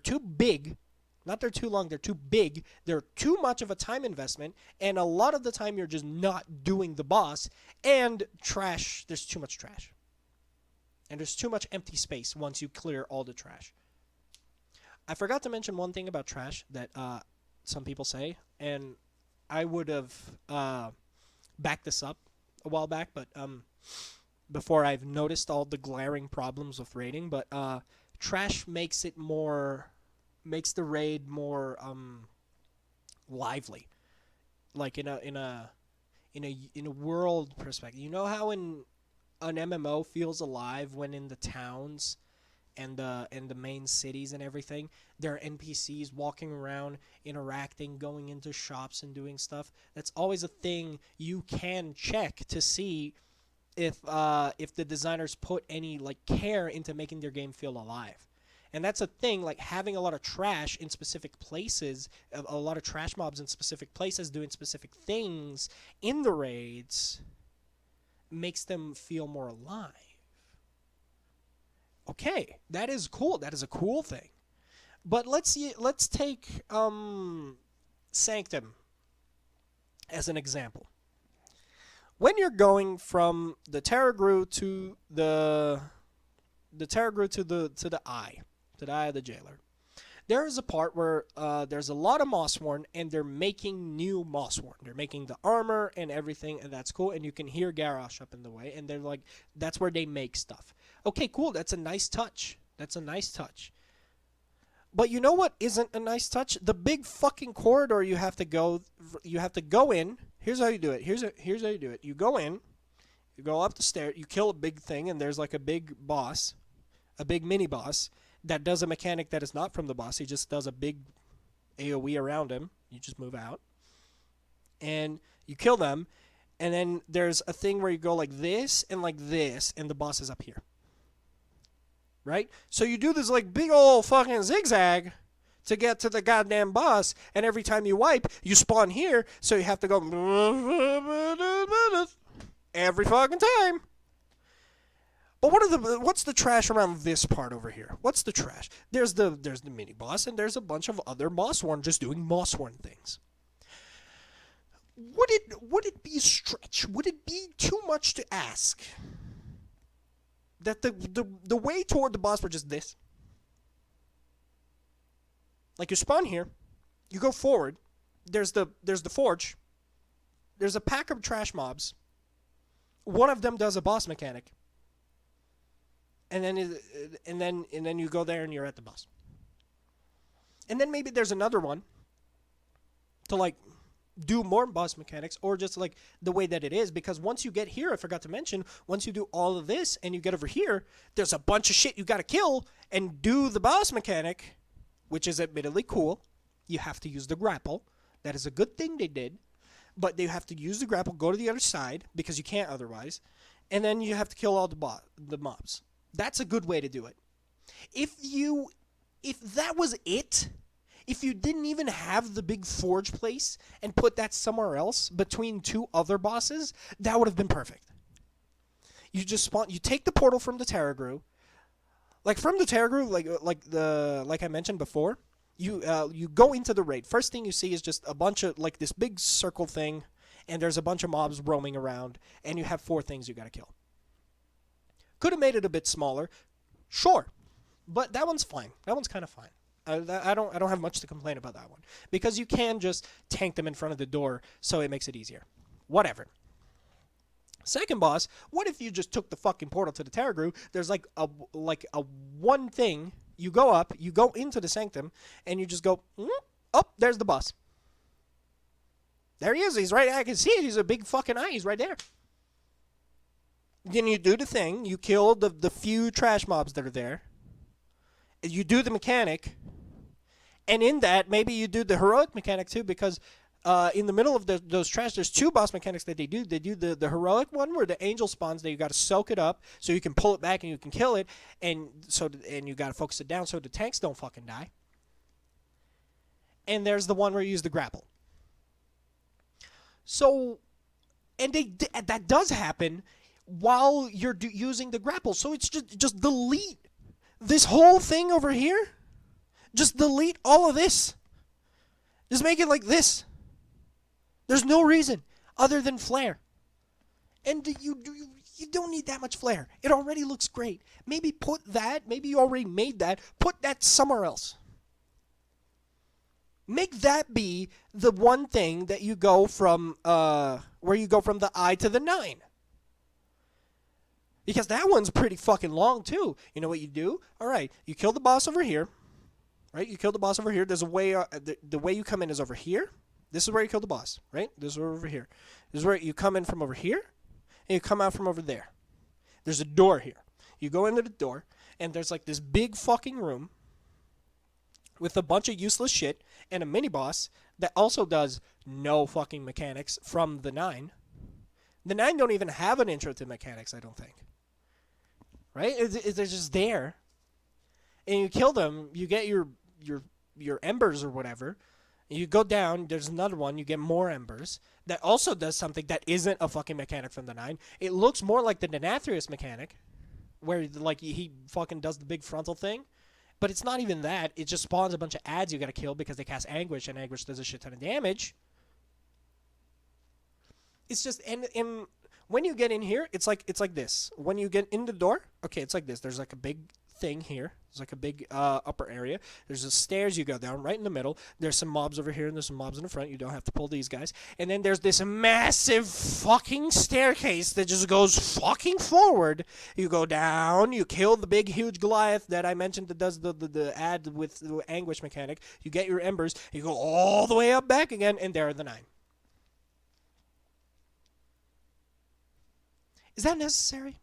too big, not they're too long, they're too big, they're too much of a time investment, and a lot of the time you're just not doing the boss, and trash, there's too much trash. And there's too much empty space once you clear all the trash. I forgot to mention one thing about trash that some people say, and I would have backed this up a while back, but before I've noticed all the glaring problems with raiding, but trash makes the raid more lively, like in a world perspective. You know how in an MMO feels alive when in the towns and the main cities and everything, there are NPCs walking around, interacting, going into shops and doing stuff. That's always a thing you can check to see if the designers put any like care into making their game feel alive. And that's a thing, like having a lot of trash in specific places, a lot of trash mobs in specific places doing specific things in the raids makes them feel more alive. Okay, that is cool. That is a cool thing. But let's take Sanctum as an example. When you're going from the Terragru to the eye of the jailer, there is a part where there's a lot of Mossworn, and they're making new Mossworn. They're making the armor and everything, and that's cool. And you can hear Garrosh up in the way, and they're like, that's where they make stuff. Okay, cool. That's a nice touch. That's a nice touch. But you know what isn't a nice touch? The big fucking corridor you have to go in. Here's how you do it. Here's how you do it. You go in, you go up the stairs, you kill a big thing, and there's like a big boss, a big mini boss that does a mechanic that is not from the boss. He just does a big AoE around him. You just move out. And you kill them, and then there's a thing where you go like this, and the boss is up here. Right? So you do this like big old fucking zigzag to get to the goddamn boss, and every time you wipe, you spawn here, so you have to go every fucking time. But what's the trash around this part over here? What's the trash? There's the mini boss, and there's a bunch of other Mossworn just doing Mossworn things. Would it be a stretch? Would it be too much to ask that the way toward the boss were just this? Like you spawn here, You go forward. There's the forge. There's a pack of trash mobs. One of them does a boss mechanic. And then you go there and you're at the boss. And then maybe there's another one to like do more boss mechanics, or just like the way that it is, because once you get here, I forgot to mention, once you do all of this and you get over here, there's a bunch of shit you got to kill and do the boss mechanic, which is admittedly cool. You have to use the grapple. That is a good thing they did, but they have to use the grapple, go to the other side because you can't otherwise, and then you have to kill all the mobs. That's a good way to do it. If that was it, if you didn't even have the big forge place and put that somewhere else between two other bosses, that would have been perfect. You just spawn. You take the portal from the Terragru, like from the Terragru, like I mentioned before. You go into the raid. First thing you see is just a bunch of like this big circle thing, and there's a bunch of mobs roaming around, and you have 4 things you gotta kill. Could have made it a bit smaller, sure, but that one's fine. That one's kind of fine. I don't have much to complain about that one, because you can just tank them in front of the door, so it makes it easier. Whatever. Second boss, what if you just took the fucking portal to the Terragru? There's like a one thing. You go up, you go into the sanctum, and you just go, oh, there's the boss. There he is. He's right. I can see it. He's a big fucking eye. He's right there. Then you do the thing. You kill the few trash mobs that are there. You do the mechanic. And in that, maybe you do the heroic mechanic too, because in the middle of those trash, there's 2 boss mechanics that they do. They do the heroic one where the angel spawns that you got to soak it up so you can pull it back and you can kill it, and you got to focus it down so the tanks don't fucking die. And there's the one where you use the grapple. So, and that does happen while you're using the grapple. So it's just delete this whole thing over here. Just delete all of this. Just make it like this. There's no reason other than flair. And you don't need that much flair. It already looks great. Maybe put that, maybe you already made that, put that somewhere else. Make that be the one thing that you go from, where you go from the I to the 9. Because that one's pretty fucking long too. You know what you do? All right, you kill the boss over here. Right? You kill the boss over here. There's a way, the way you come in is over here. This is where you kill the boss, right? This is over here. This is where you come in from over here, and you come out from over there. There's a door here. You go into the door, and there's like this big fucking room with a bunch of useless shit and a mini-boss that also does no fucking mechanics from the 9. The 9 don't even have an intro to mechanics, I don't think. Right? They're just there. And you kill them, you get your embers or whatever. You go down, there's another one, you get more embers. That also does something that isn't a fucking mechanic from the 9. It looks more like the Denathrius mechanic, where like he fucking does the big frontal thing. But it's not even that. It just spawns a bunch of ads you gotta kill because they cast Anguish, and Anguish does a shit ton of damage. It's just, and when you get in here, it's like this. When you get in the door, okay, it's like this. There's like a big thing here. There's like a big upper area. There's the stairs you go down right in the middle. There's some mobs over here and there's some mobs in the front. You don't have to pull these guys. And then there's this massive fucking staircase that just goes fucking forward. You go down. You kill the big huge Goliath that I mentioned that does the ad with the Anguish mechanic. You get your embers. You go all the way up back again, and there are the 9. Is that necessary?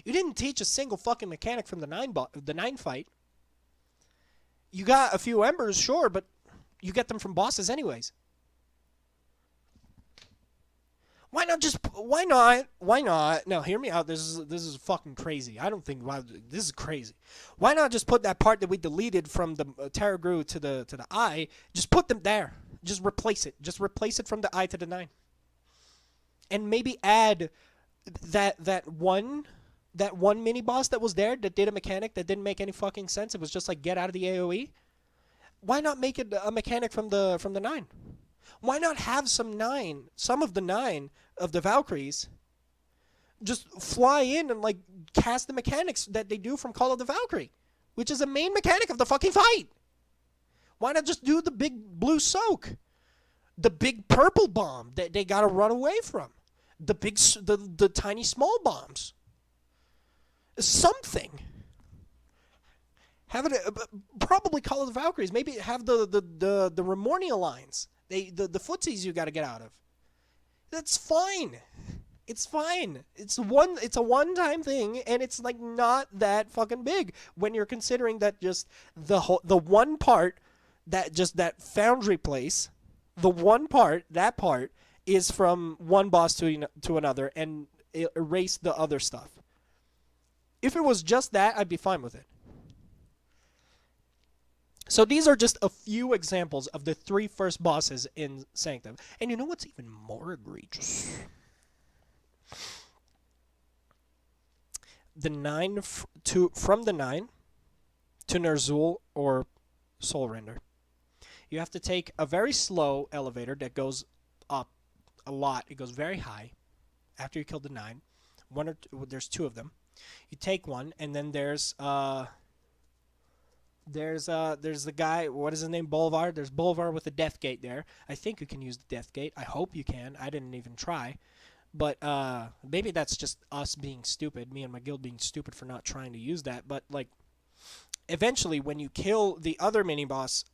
You didn't teach a single fucking mechanic from the 9 fight. You got a few embers, sure, but you get them from bosses anyways. Why not? Now, hear me out. This is fucking crazy. I don't think, wow, this is crazy. Why not just put that part that we deleted from the Terragru to the I, just put them there. Just replace it. Just replace it from the I to the 9. And maybe add that one mini boss that was there that did a mechanic that didn't make any fucking sense. It was just like get out of the AoE. Why not make it a mechanic from the 9? Why not have some of the 9 of the Valkyries just fly in and like cast the mechanics that they do from Call of the Valkyrie, which is a main mechanic of the fucking fight? Why not just do the big blue soak? The big purple bomb that they gotta run away from? The tiny small bombs? Something. Have it probably Call of the Valkyries. Maybe have the Remornia lines. The footsies you gotta get out of. That's fine. It's fine. It's a one-time thing, and it's like not that fucking big when you're considering that just the one part that foundry place, the one part that part is from one boss to another, and erase the other stuff. If it was just that, I'd be fine with it. So these are just a few examples of the 3 first bosses in Sanctum. And you know what's even more egregious? The from the 9 to Ner'zhul or Soul Render. You have to take a very slow elevator that goes up a lot. It goes very high after you kill the 9. There's 2 of them. You take one, and then there's the guy, what is his name, Bolvar. There's Bolvar with the death gate there. I think you can use the death gate. I hope you can. I didn't even try. But maybe that's just us being stupid, me and my guild being stupid for not trying to use that. But like, eventually when you kill the other mini-boss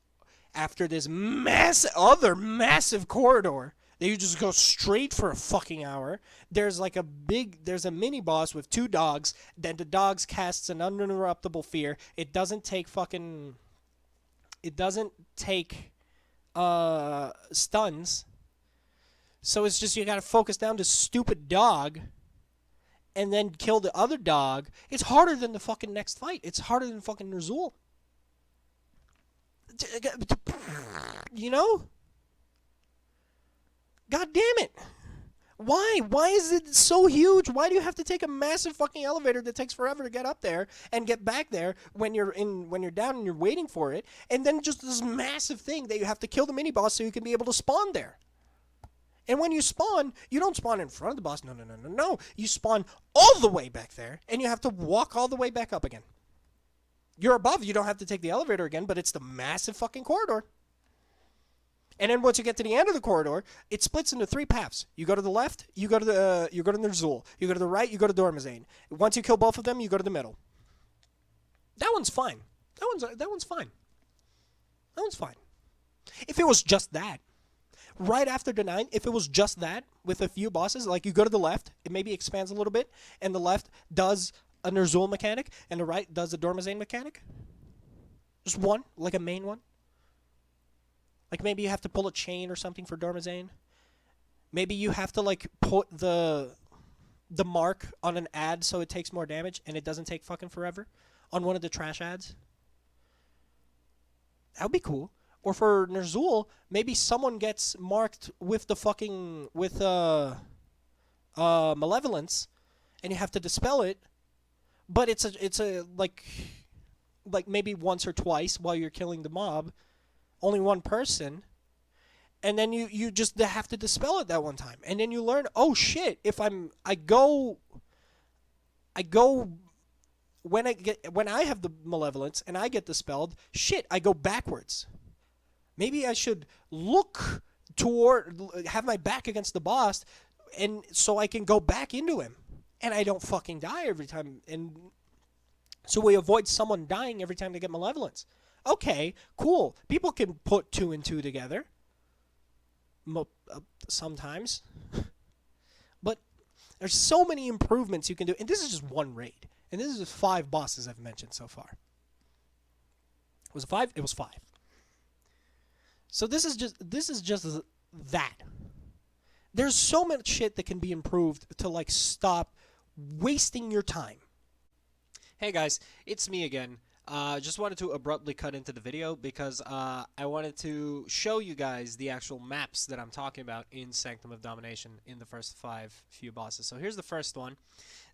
after this massive corridor that you just go straight for a fucking hour, there's a mini-boss with 2 dogs. Then the dogs casts an uninterruptible fear. It doesn't take stuns. So it's just you gotta focus down this stupid dog and then kill the other dog. It's harder than the fucking next fight. It's harder than fucking Ner'zhul. You know? God damn it. Why? Why is it so huge? Why do you have to take a massive fucking elevator that takes forever to get up there and get back there when you're down and you're waiting for it, and then just this massive thing that you have to kill the mini boss so you can be able to spawn there? And when you spawn, you don't spawn in front of the boss. No. You spawn all the way back there, and you have to walk all the way back up again. You're above, you don't have to take the elevator again, but it's the massive fucking corridor. And then once you get to the end of the corridor, it splits into 3 paths. You go to the left, you go to Ner'zhul. You go to the right, you go to Dormazane. Once you kill both of them, you go to the middle. That one's fine. That one's fine. That one's fine. If it was just that, right after the 9, if it was just that with a few bosses, like you go to the left, it maybe expands a little bit, and the left does a Ner'zhul mechanic, and the right does a Dormazane mechanic. Just one, like a main one. Like maybe you have to pull a chain or something for Dormazane. Maybe you have to like put the mark on an ad so it takes more damage and it doesn't take fucking forever on one of the trash ads. That would be cool. Or for Ner'zhul, maybe someone gets marked with the fucking malevolence, and you have to dispel it. But it's a like maybe once or twice while you're killing the mob, only one person, and then you just have to dispel it that one time, and then you learn, oh shit, if I go when I have the malevolence and I get dispelled, shit, I go backwards. Maybe I should look have my back against the boss, and so I can go back into him, and I don't fucking die every time, and so we avoid someone dying every time they get malevolence. Okay, cool. People can put 2 and 2 together. Sometimes. But there's so many improvements you can do, and this is just one raid, and this is 5 bosses I've mentioned so far. Was it 5? It was 5. So this is just that. There's so much shit that can be improved to like stop wasting your time. Hey guys, it's me again. Just wanted to abruptly cut into the video because I wanted to show you guys the actual maps that I'm talking about in Sanctum of Domination in the first few bosses. So here's the first one.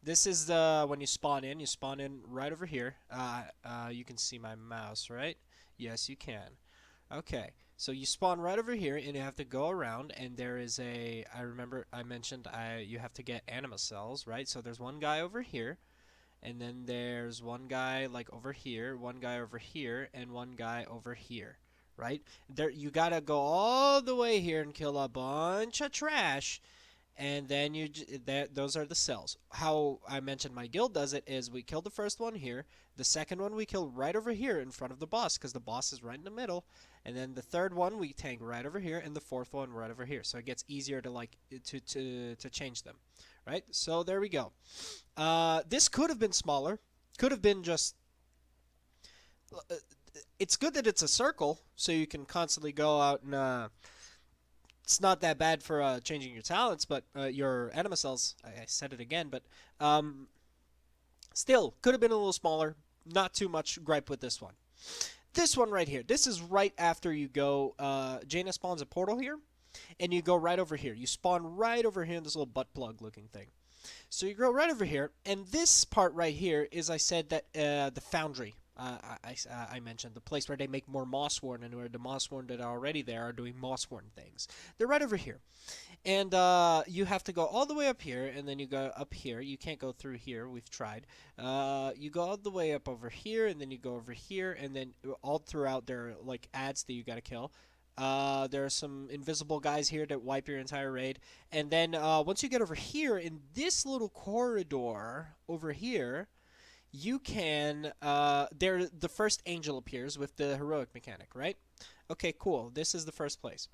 This is when you spawn in. You spawn in right over here. You can see my mouse, right? Yes, you can. Okay, so you spawn right over here, and you have to go around, and there is I remember I mentioned you have to get anima cells, right? So there's one guy over here, and then there's one guy like over here, one guy over here, and one guy over here, right? There, you gotta go all the way here and kill a bunch of trash, and then those are the cells. How I mentioned my guild does it is we kill the first one here, the second one we kill right over here in front of the boss because the boss is right in the middle, and then the third one we tank right over here, and the fourth one right over here. So it gets easier to like to change them, right? So there we go. This could have been smaller, could have been just. It's good that it's a circle, so you can constantly go out and it's not that bad for changing your talents, but your anima cells. I said it again, but um, still could have been a little smaller. Not too much gripe with this one. This one right here. This is right after you go. Jaina spawns a portal here, and you go right over here. You spawn right over here in this little butt plug looking thing. So you go right over here, and this part right here is I said that the foundry. I mentioned the place where they make more Mossworn, and where the Mossworn that are already there are doing Mossworn things. They're right over here, and you have to go all the way up here, and then you go up here. You can't go through here. We've tried. You go all the way up over here, and then you go over here, and then all throughout there are like ads that you gotta kill. There are some invisible guys here that wipe your entire raid. And then once you get over here, in this little corridor over here, you can... there, the first angel appears with the heroic mechanic, right? Okay, cool. This is the first place.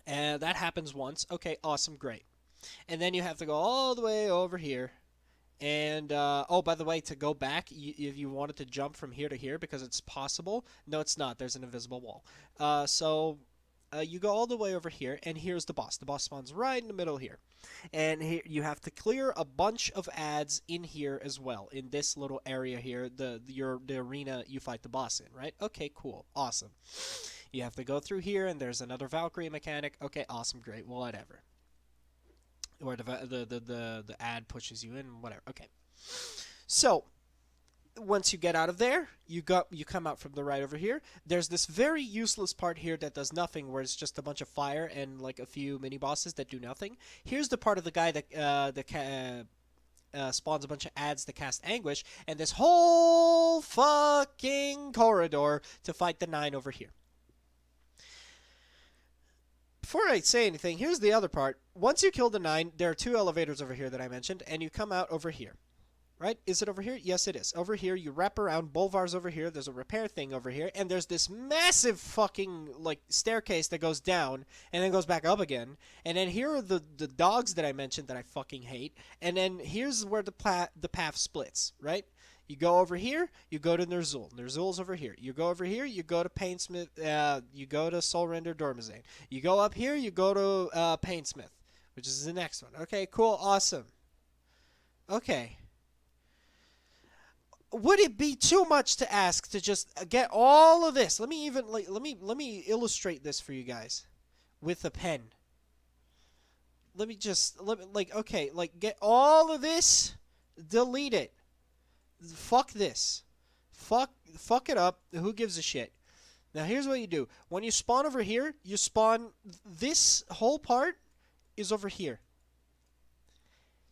And that happens once. Okay, awesome, great. And then you have to go all the way over here. And, oh, by the way, to go back, if you wanted to jump from here to here, because it's possible. No, it's not. There's an invisible wall. So you go all the way over here, and here's the boss. The boss spawns right in the middle here. And here, you have to clear a bunch of ads in here as well, in this little area here, the arena you fight the boss in, right? Okay, cool. Awesome. You have to go through here, and there's another Valkyrie mechanic. Okay, awesome, great, whatever. Where the ad pushes you in, whatever. Okay. So once you get out of there, you come out from the right over here. There's this very useless part here that does nothing, where it's just a bunch of fire and like a few mini bosses that do nothing. Here's the part of the guy that spawns a bunch of ads that cast anguish, and this whole fucking corridor to fight the 9 over here. Before I say anything, here's the other part. Once you kill the 9, there are 2 elevators over here that I mentioned, and you come out over here. Right? Is it over here? Yes, it is. Over here, you wrap around. Bolvar's over here. There's a repair thing over here. And there's this massive fucking, like, staircase that goes down and then goes back up again. And then here are the dogs that I mentioned that I fucking hate. And then here's where the path splits, right? You go over here, you go to Ner'zhul. Ner'zhul's over here. You go over here, you go to Painsmith. You go to Soul Render Dormazane. You go up here, you go to Painsmith, which is the next one. Okay, cool, awesome. Okay. Would it be too much to ask to just get all of this? Let me even let me illustrate this for you guys with a pen. Okay, like get all of this, delete it. Fuck this. Fuck it up. Who gives a shit? Now here's what you do. When you spawn over here, you spawn this whole part is over here.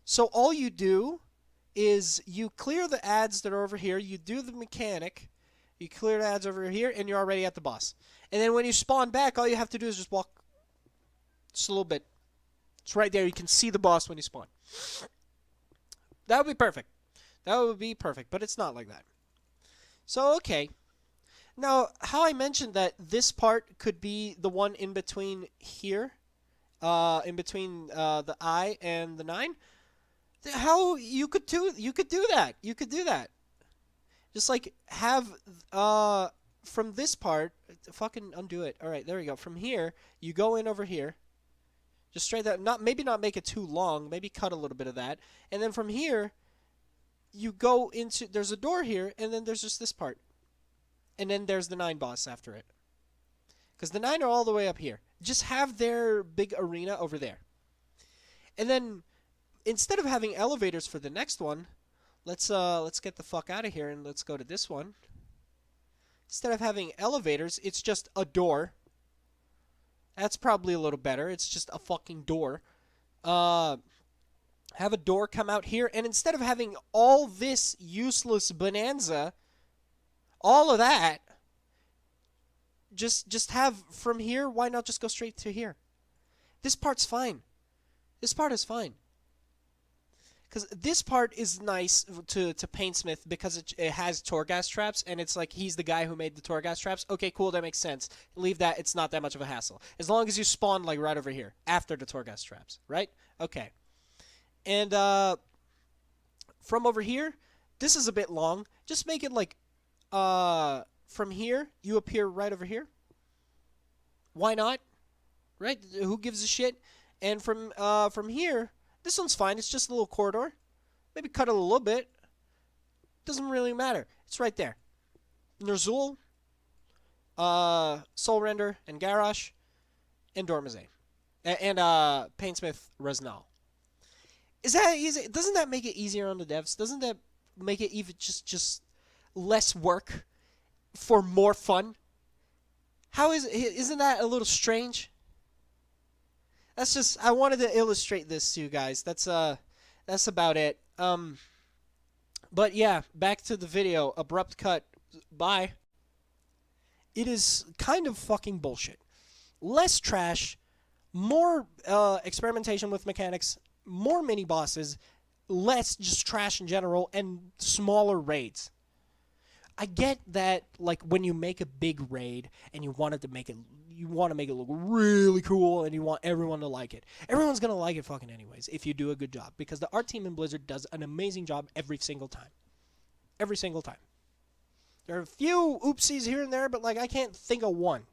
So all you do is you clear the ads that are over here, you do the mechanic, you clear the ads over here, and you're already at the boss. And then when you spawn back, all you have to do is just walk just a little bit. It's right there. You can see the boss when you spawn. That would be perfect. That would be perfect, but it's not like that. So, okay. Now, how I mentioned that this part could be the one in between here, in between the I and the 9, how you could do that. You could do that. Just like have from this part, fucking undo it. All right, there we go. From here, you go in over here. Just straight that. Maybe not make it too long. Maybe cut a little bit of that. And then from here, you go into. There's a door here, and then there's just this part. And then there's the 9 boss after it. Because the 9 are all the way up here. Just have their big arena over there. And then instead of having elevators for the next one, let's get the fuck out of here and let's go to this one. Instead of having elevators, it's just a door. That's probably a little better. It's just a fucking door. Have a door come out here, and instead of having all this useless bonanza, all of that, Just have from here. Why not just go straight to here? This part's fine. This part is fine. Because this part is nice to Paintsmith because it has Torghast traps, and it's like he's the guy who made the Torghast traps. Okay, cool, that makes sense. Leave that, it's not that much of a hassle. As long as you spawn, like, right over here, after the Torghast traps, right? Okay. And, from over here, this is a bit long. Just make it, like, from here, you appear right over here. Why not? Right? Who gives a shit? And from here... This one's fine. It's just a little corridor. Maybe cut it a little bit. Doesn't really matter. It's right there. Ner'zhul, Soul Render, and Garrosh, and Dormizet. And Paintsmith Reznal. Is that easy? Doesn't that make it easier on the devs? Doesn't that make it even just less work for more fun? Isn't that a little strange? That's just, I wanted to illustrate this to you guys. That's about it. But yeah, back to the video. Abrupt cut. Bye. It is kind of fucking bullshit. Less trash, more experimentation with mechanics, more mini bosses, less just trash in general, and smaller raids. I get that, like, when you make a big raid and you want to make it look really cool and you want everyone to like it. Everyone's gonna like it fucking anyways if you do a good job, because the art team in Blizzard does an amazing job every single time. Every single time. There are a few oopsies here and there, but, like, I can't think of one.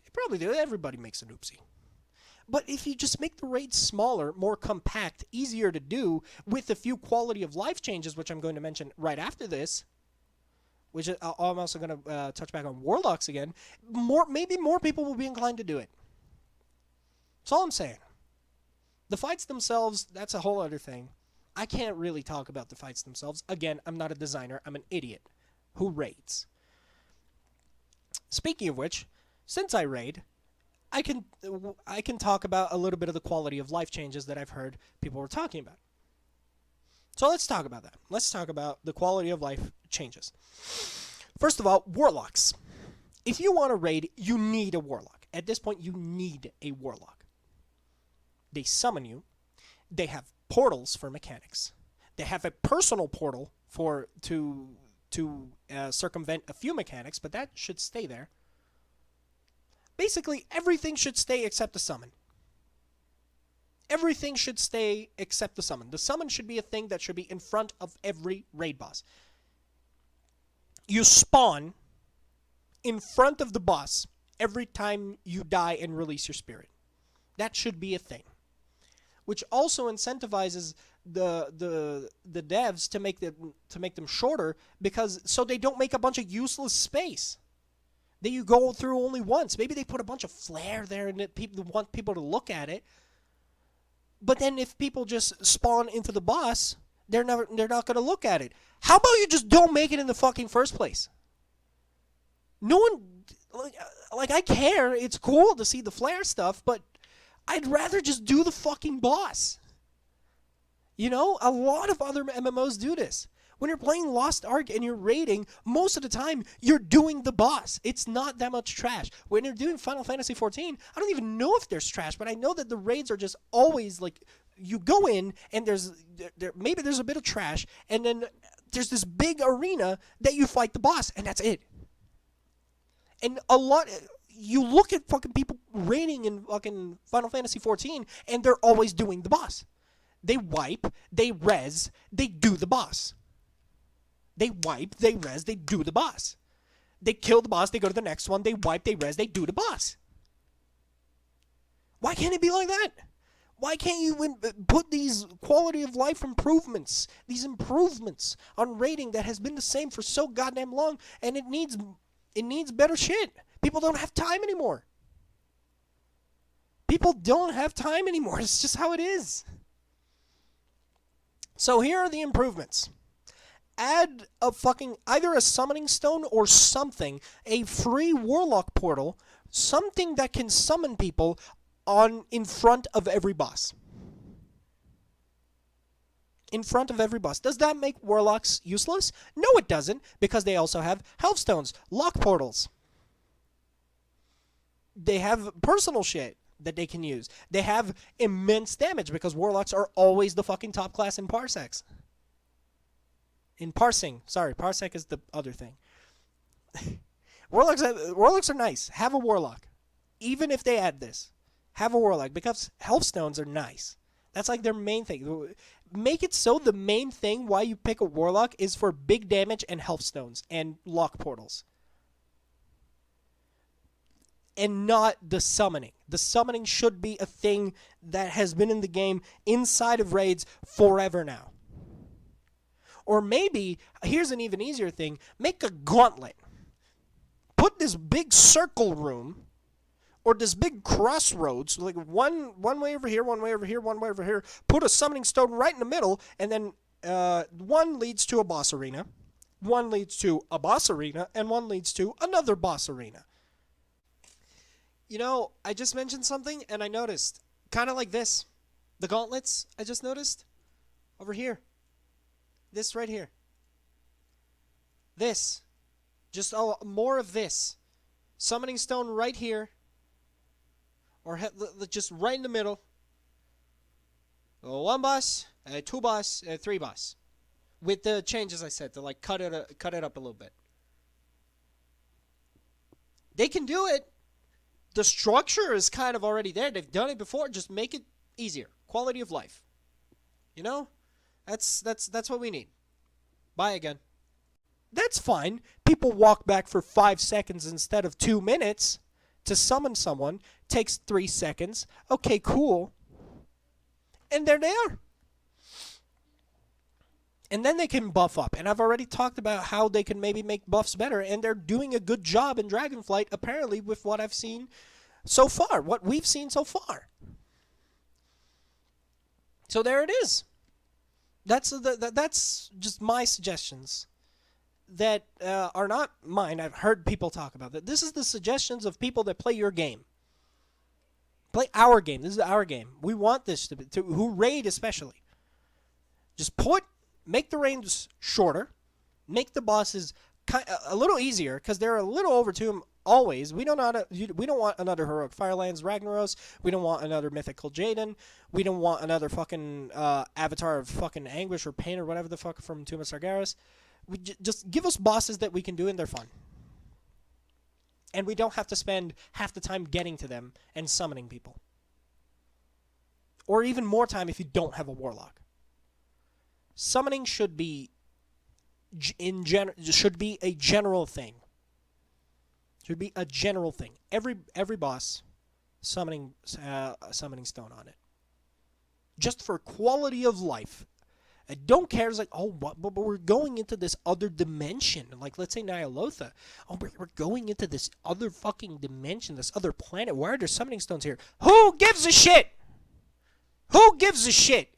They probably do. Everybody makes an oopsie. But if you just make the raids smaller, more compact, easier to do, with a few quality of life changes, which I'm going to mention right after this, which I'm also going to touch back on Warlocks again, maybe more people will be inclined to do it. That's all I'm saying. The fights themselves, that's a whole other thing. I can't really talk about the fights themselves. Again, I'm not a designer. I'm an idiot who raids. Speaking of which, since I raid, I can talk about a little bit of the quality of life changes that I've heard people were talking about. So let's talk about that. Let's talk about the quality of life changes. First of all, Warlocks. If you want to raid, you need a Warlock. At this point, you need a Warlock. They summon you. They have portals for mechanics. They have a personal portal to circumvent a few mechanics, but that should stay there. Basically, everything should stay except the summon. Everything should stay except the summon. The summon should be a thing that should be in front of every raid boss. You spawn in front of the boss every time you die and release your spirit. That should be a thing. Which also incentivizes the devs to make them shorter, because so they don't make a bunch of useless space that you go through only once. Maybe they put a bunch of flair there and that people want people to look at it. But then if people just spawn into the boss, they're not going to look at it. How about you just don't make it in the fucking first place? No one, like I care. It's cool to see the flair stuff, but I'd rather just do the fucking boss. You know, a lot of other MMOs do this. When you're playing Lost Ark and you're raiding, most of the time, you're doing the boss. It's not that much trash. When you're doing Final Fantasy XIV, I don't even know if there's trash, but I know that the raids are just always, like, you go in, and maybe there's a bit of trash, and then there's this big arena that you fight the boss, and that's it. And you look at fucking people raiding in fucking Final Fantasy XIV, and they're always doing the boss. They wipe, they res, they do the boss. They wipe, they res, they do the boss. They kill the boss, they go to the next one, they wipe, they res, they do the boss. Why can't it be like that? Why can't you put these quality of life improvements, these improvements on rating that has been the same for so goddamn long, and it needs better shit. People don't have time anymore. People don't have time anymore. It's just how it is. So here are the improvements. Add a fucking, either a summoning stone or something, a free warlock portal, something that can summon people in front of every boss. In front of every boss. Does that make warlocks useless? No, it doesn't, because they also have health stones, lock portals. They have personal shit that they can use. They have immense damage because warlocks are always the fucking top class in parsecs. In parsing. Sorry, parsec is the other thing. Warlocks are nice. Have a warlock. Even if they add this. Have a warlock because health stones are nice. That's like their main thing. Make it so the main thing why you pick a warlock is for big damage and health stones and lock portals. And not the summoning. The summoning should be a thing that has been in the game inside of raids forever now. Or maybe, here's an even easier thing, make a gauntlet. Put this big circle room, or this big crossroads, like one way over here, one way over here, one way over here, put a summoning stone right in the middle, and then one leads to a boss arena, one leads to a boss arena, and one leads to another boss arena. You know, I just mentioned something, and I noticed, kind of like this, the gauntlets, I just noticed, over here. This right here. This. Just more of this. Summoning stone right here. Or just right in the middle. One boss, two boss, three boss. With the changes I said to like cut it up a little bit. They can do it. The structure is kind of already there. They've done it before. Just make it easier. Quality of life. You know? That's what we need. Bye again. That's fine. People walk back for 5 seconds instead of 2 minutes to summon someone. Takes 3 seconds. Okay, cool. And there they are. And then they can buff up. And I've already talked about how they can maybe make buffs better. And they're doing a good job in Dragonflight, apparently, with what I've seen so far. What we've seen so far. So there it is. That's just my suggestions that are not mine. I've heard people talk about that. This is the suggestions of people that play your game. Play our game. This is our game. We want this to who raid especially. Just make the range shorter, make the bosses a little easier because they're a little over to them always. We don't want another Heroic Firelands Ragnaros. We don't want another Mythical Jaden. We don't want another fucking Avatar of fucking Anguish or Pain or whatever the fuck from Tomb of Sargeras. Just give us bosses that we can do and they're fun. And we don't have to spend half the time getting to them and summoning people. Or even more time if you don't have a warlock. Summoning should be a general thing. Should be a general thing. Every boss summoning stone on it. Just for quality of life. I don't care. It's like, oh, but we're going into this other dimension. Like, let's say Nyalotha. Oh, we're going into this other fucking dimension, this other planet. Why are there summoning stones here? Who gives a shit? Who gives a shit?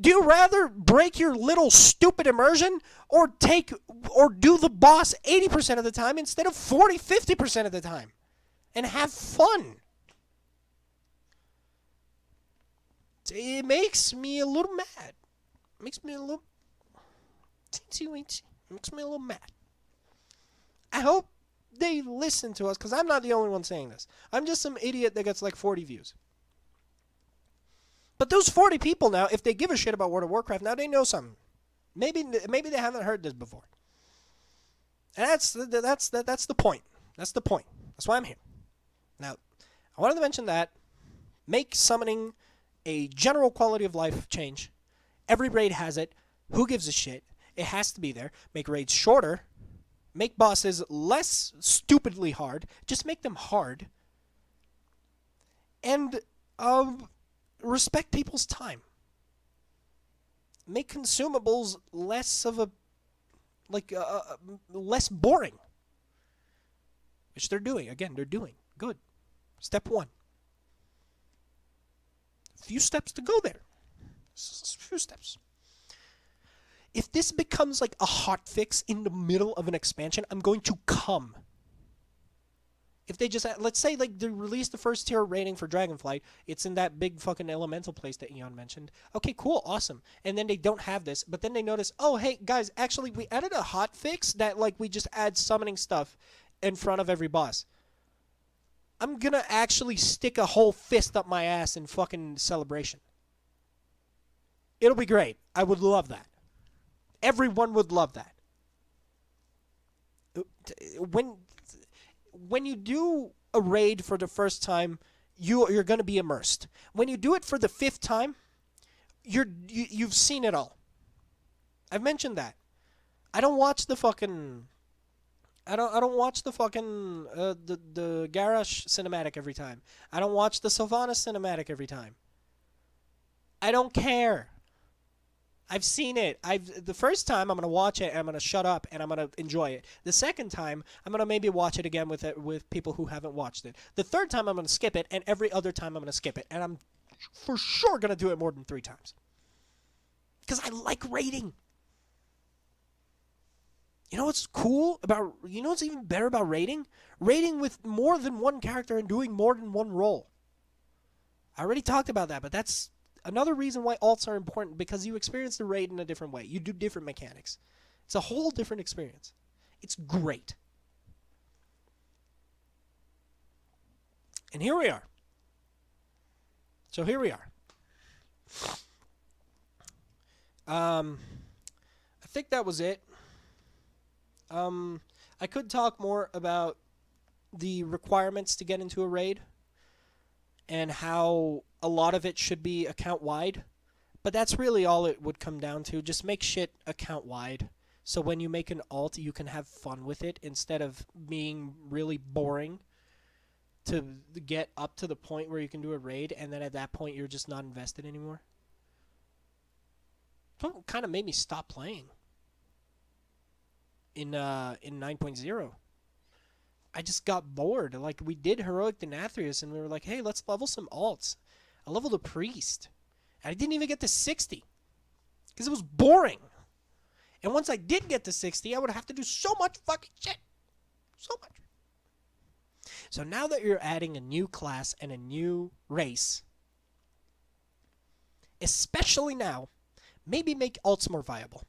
Do you rather break your little stupid immersion or do the boss 80% of the time instead of 40-50% of the time? And have fun. It makes me a little mad. Makes me a little mad. I hope they listen to us because I'm not the only one saying this. I'm just some idiot that gets like 40 views. But those 40 people now, if they give a shit about World of Warcraft, now they know something. Maybe they haven't heard this before. And that's the point. That's the point. That's why I'm here. Now, I wanted to mention that. Make summoning a general quality of life change. Every raid has it. Who gives a shit? It has to be there. Make raids shorter. Make bosses less stupidly hard. Just make them hard. And respect people's time. Make consumables less of less boring. Which they're doing. Again, they're doing. Good. Step 1. Few steps to go there. Few steps. If this becomes like a hot fix in the middle of an expansion, I'm going to come. If they just, let's say like they release the first tier rating for Dragonflight, it's in that big fucking elemental place that Eon mentioned. Okay, cool, awesome. And then they don't have this, but then they notice, oh hey guys, actually we added a hot fix that like we just add summoning stuff in front of every boss. I'm gonna actually stick a whole fist up my ass in fucking celebration. It'll be great. I would love that. Everyone would love that. When when you do a raid for the first time, you're gonna be immersed. When you do it for the fifth time, you've seen it all. I've mentioned that. I don't watch the fucking I don't watch the fucking the Garrosh cinematic every time. I don't watch the Sylvanas cinematic every time. I don't care. I've seen it. The first time I'm gonna watch it and I'm gonna shut up and I'm gonna enjoy it. The second time I'm gonna maybe watch it again with people who haven't watched it. The third time I'm gonna skip it, and every other time I'm gonna skip it, and I'm for sure gonna do it more than 3 times because I like raiding. You know what's cool about? You know what's even better about raiding? Raiding with more than one character and doing more than one role. I already talked about that, but that's another reason why alts are important, because you experience the raid in a different way. You do different mechanics. It's a whole different experience. It's great. And here we are. So here we are. I think that was it. I could talk more about the requirements to get into a raid and how a lot of it should be account-wide. But that's really all it would come down to. Just make shit account-wide. So when you make an alt, you can have fun with it instead of being really boring to get up to the point where you can do a raid, and then at that point you're just not invested anymore. It kind of made me stop playing in 9.0. I just got bored. Like, we did Heroic Denathrius, and we were like, hey, let's level some alts. I leveled a Priest. And I didn't even get to 60. Because it was boring. And once I did get to 60, I would have to do so much fucking shit. So much. So now that you're adding a new class and a new race, especially now, maybe make alts more viable.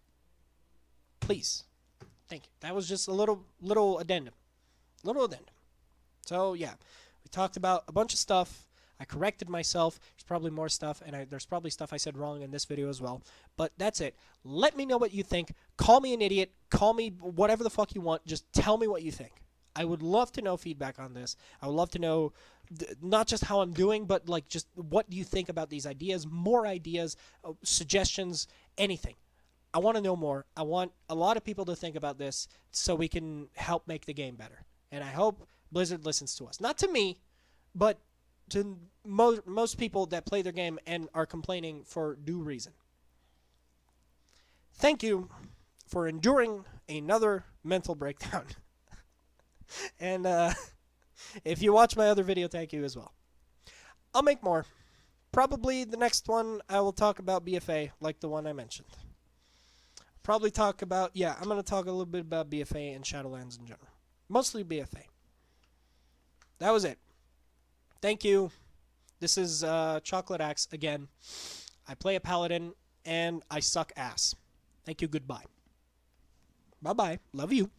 Please. Thank you. That was just a little addendum. So, yeah. We talked about a bunch of stuff. I corrected myself. There's probably more stuff, and there's probably stuff I said wrong in this video as well. But that's it. Let me know what you think. Call me an idiot. Call me whatever the fuck you want. Just tell me what you think. I would love to know feedback on this. I would love to know not just how I'm doing, but like just what do you think about these ideas, more ideas, suggestions, anything. I want to know more. I want a lot of people to think about this so we can help make the game better. And I hope Blizzard listens to us. Not to me, but to most people that play their game and are complaining for due reason. Thank you for enduring another mental breakdown. And if you watch my other video, thank you as well. I'll make more. Probably the next one I will talk about BFA, like the one I mentioned. Probably talk about, I'm going to talk a little bit about BFA and Shadowlands in general. Mostly BFA. That was it. Thank you. This is ChocolateAxe again. I play a paladin, and I suck ass. Thank you, goodbye. Bye-bye. Love you.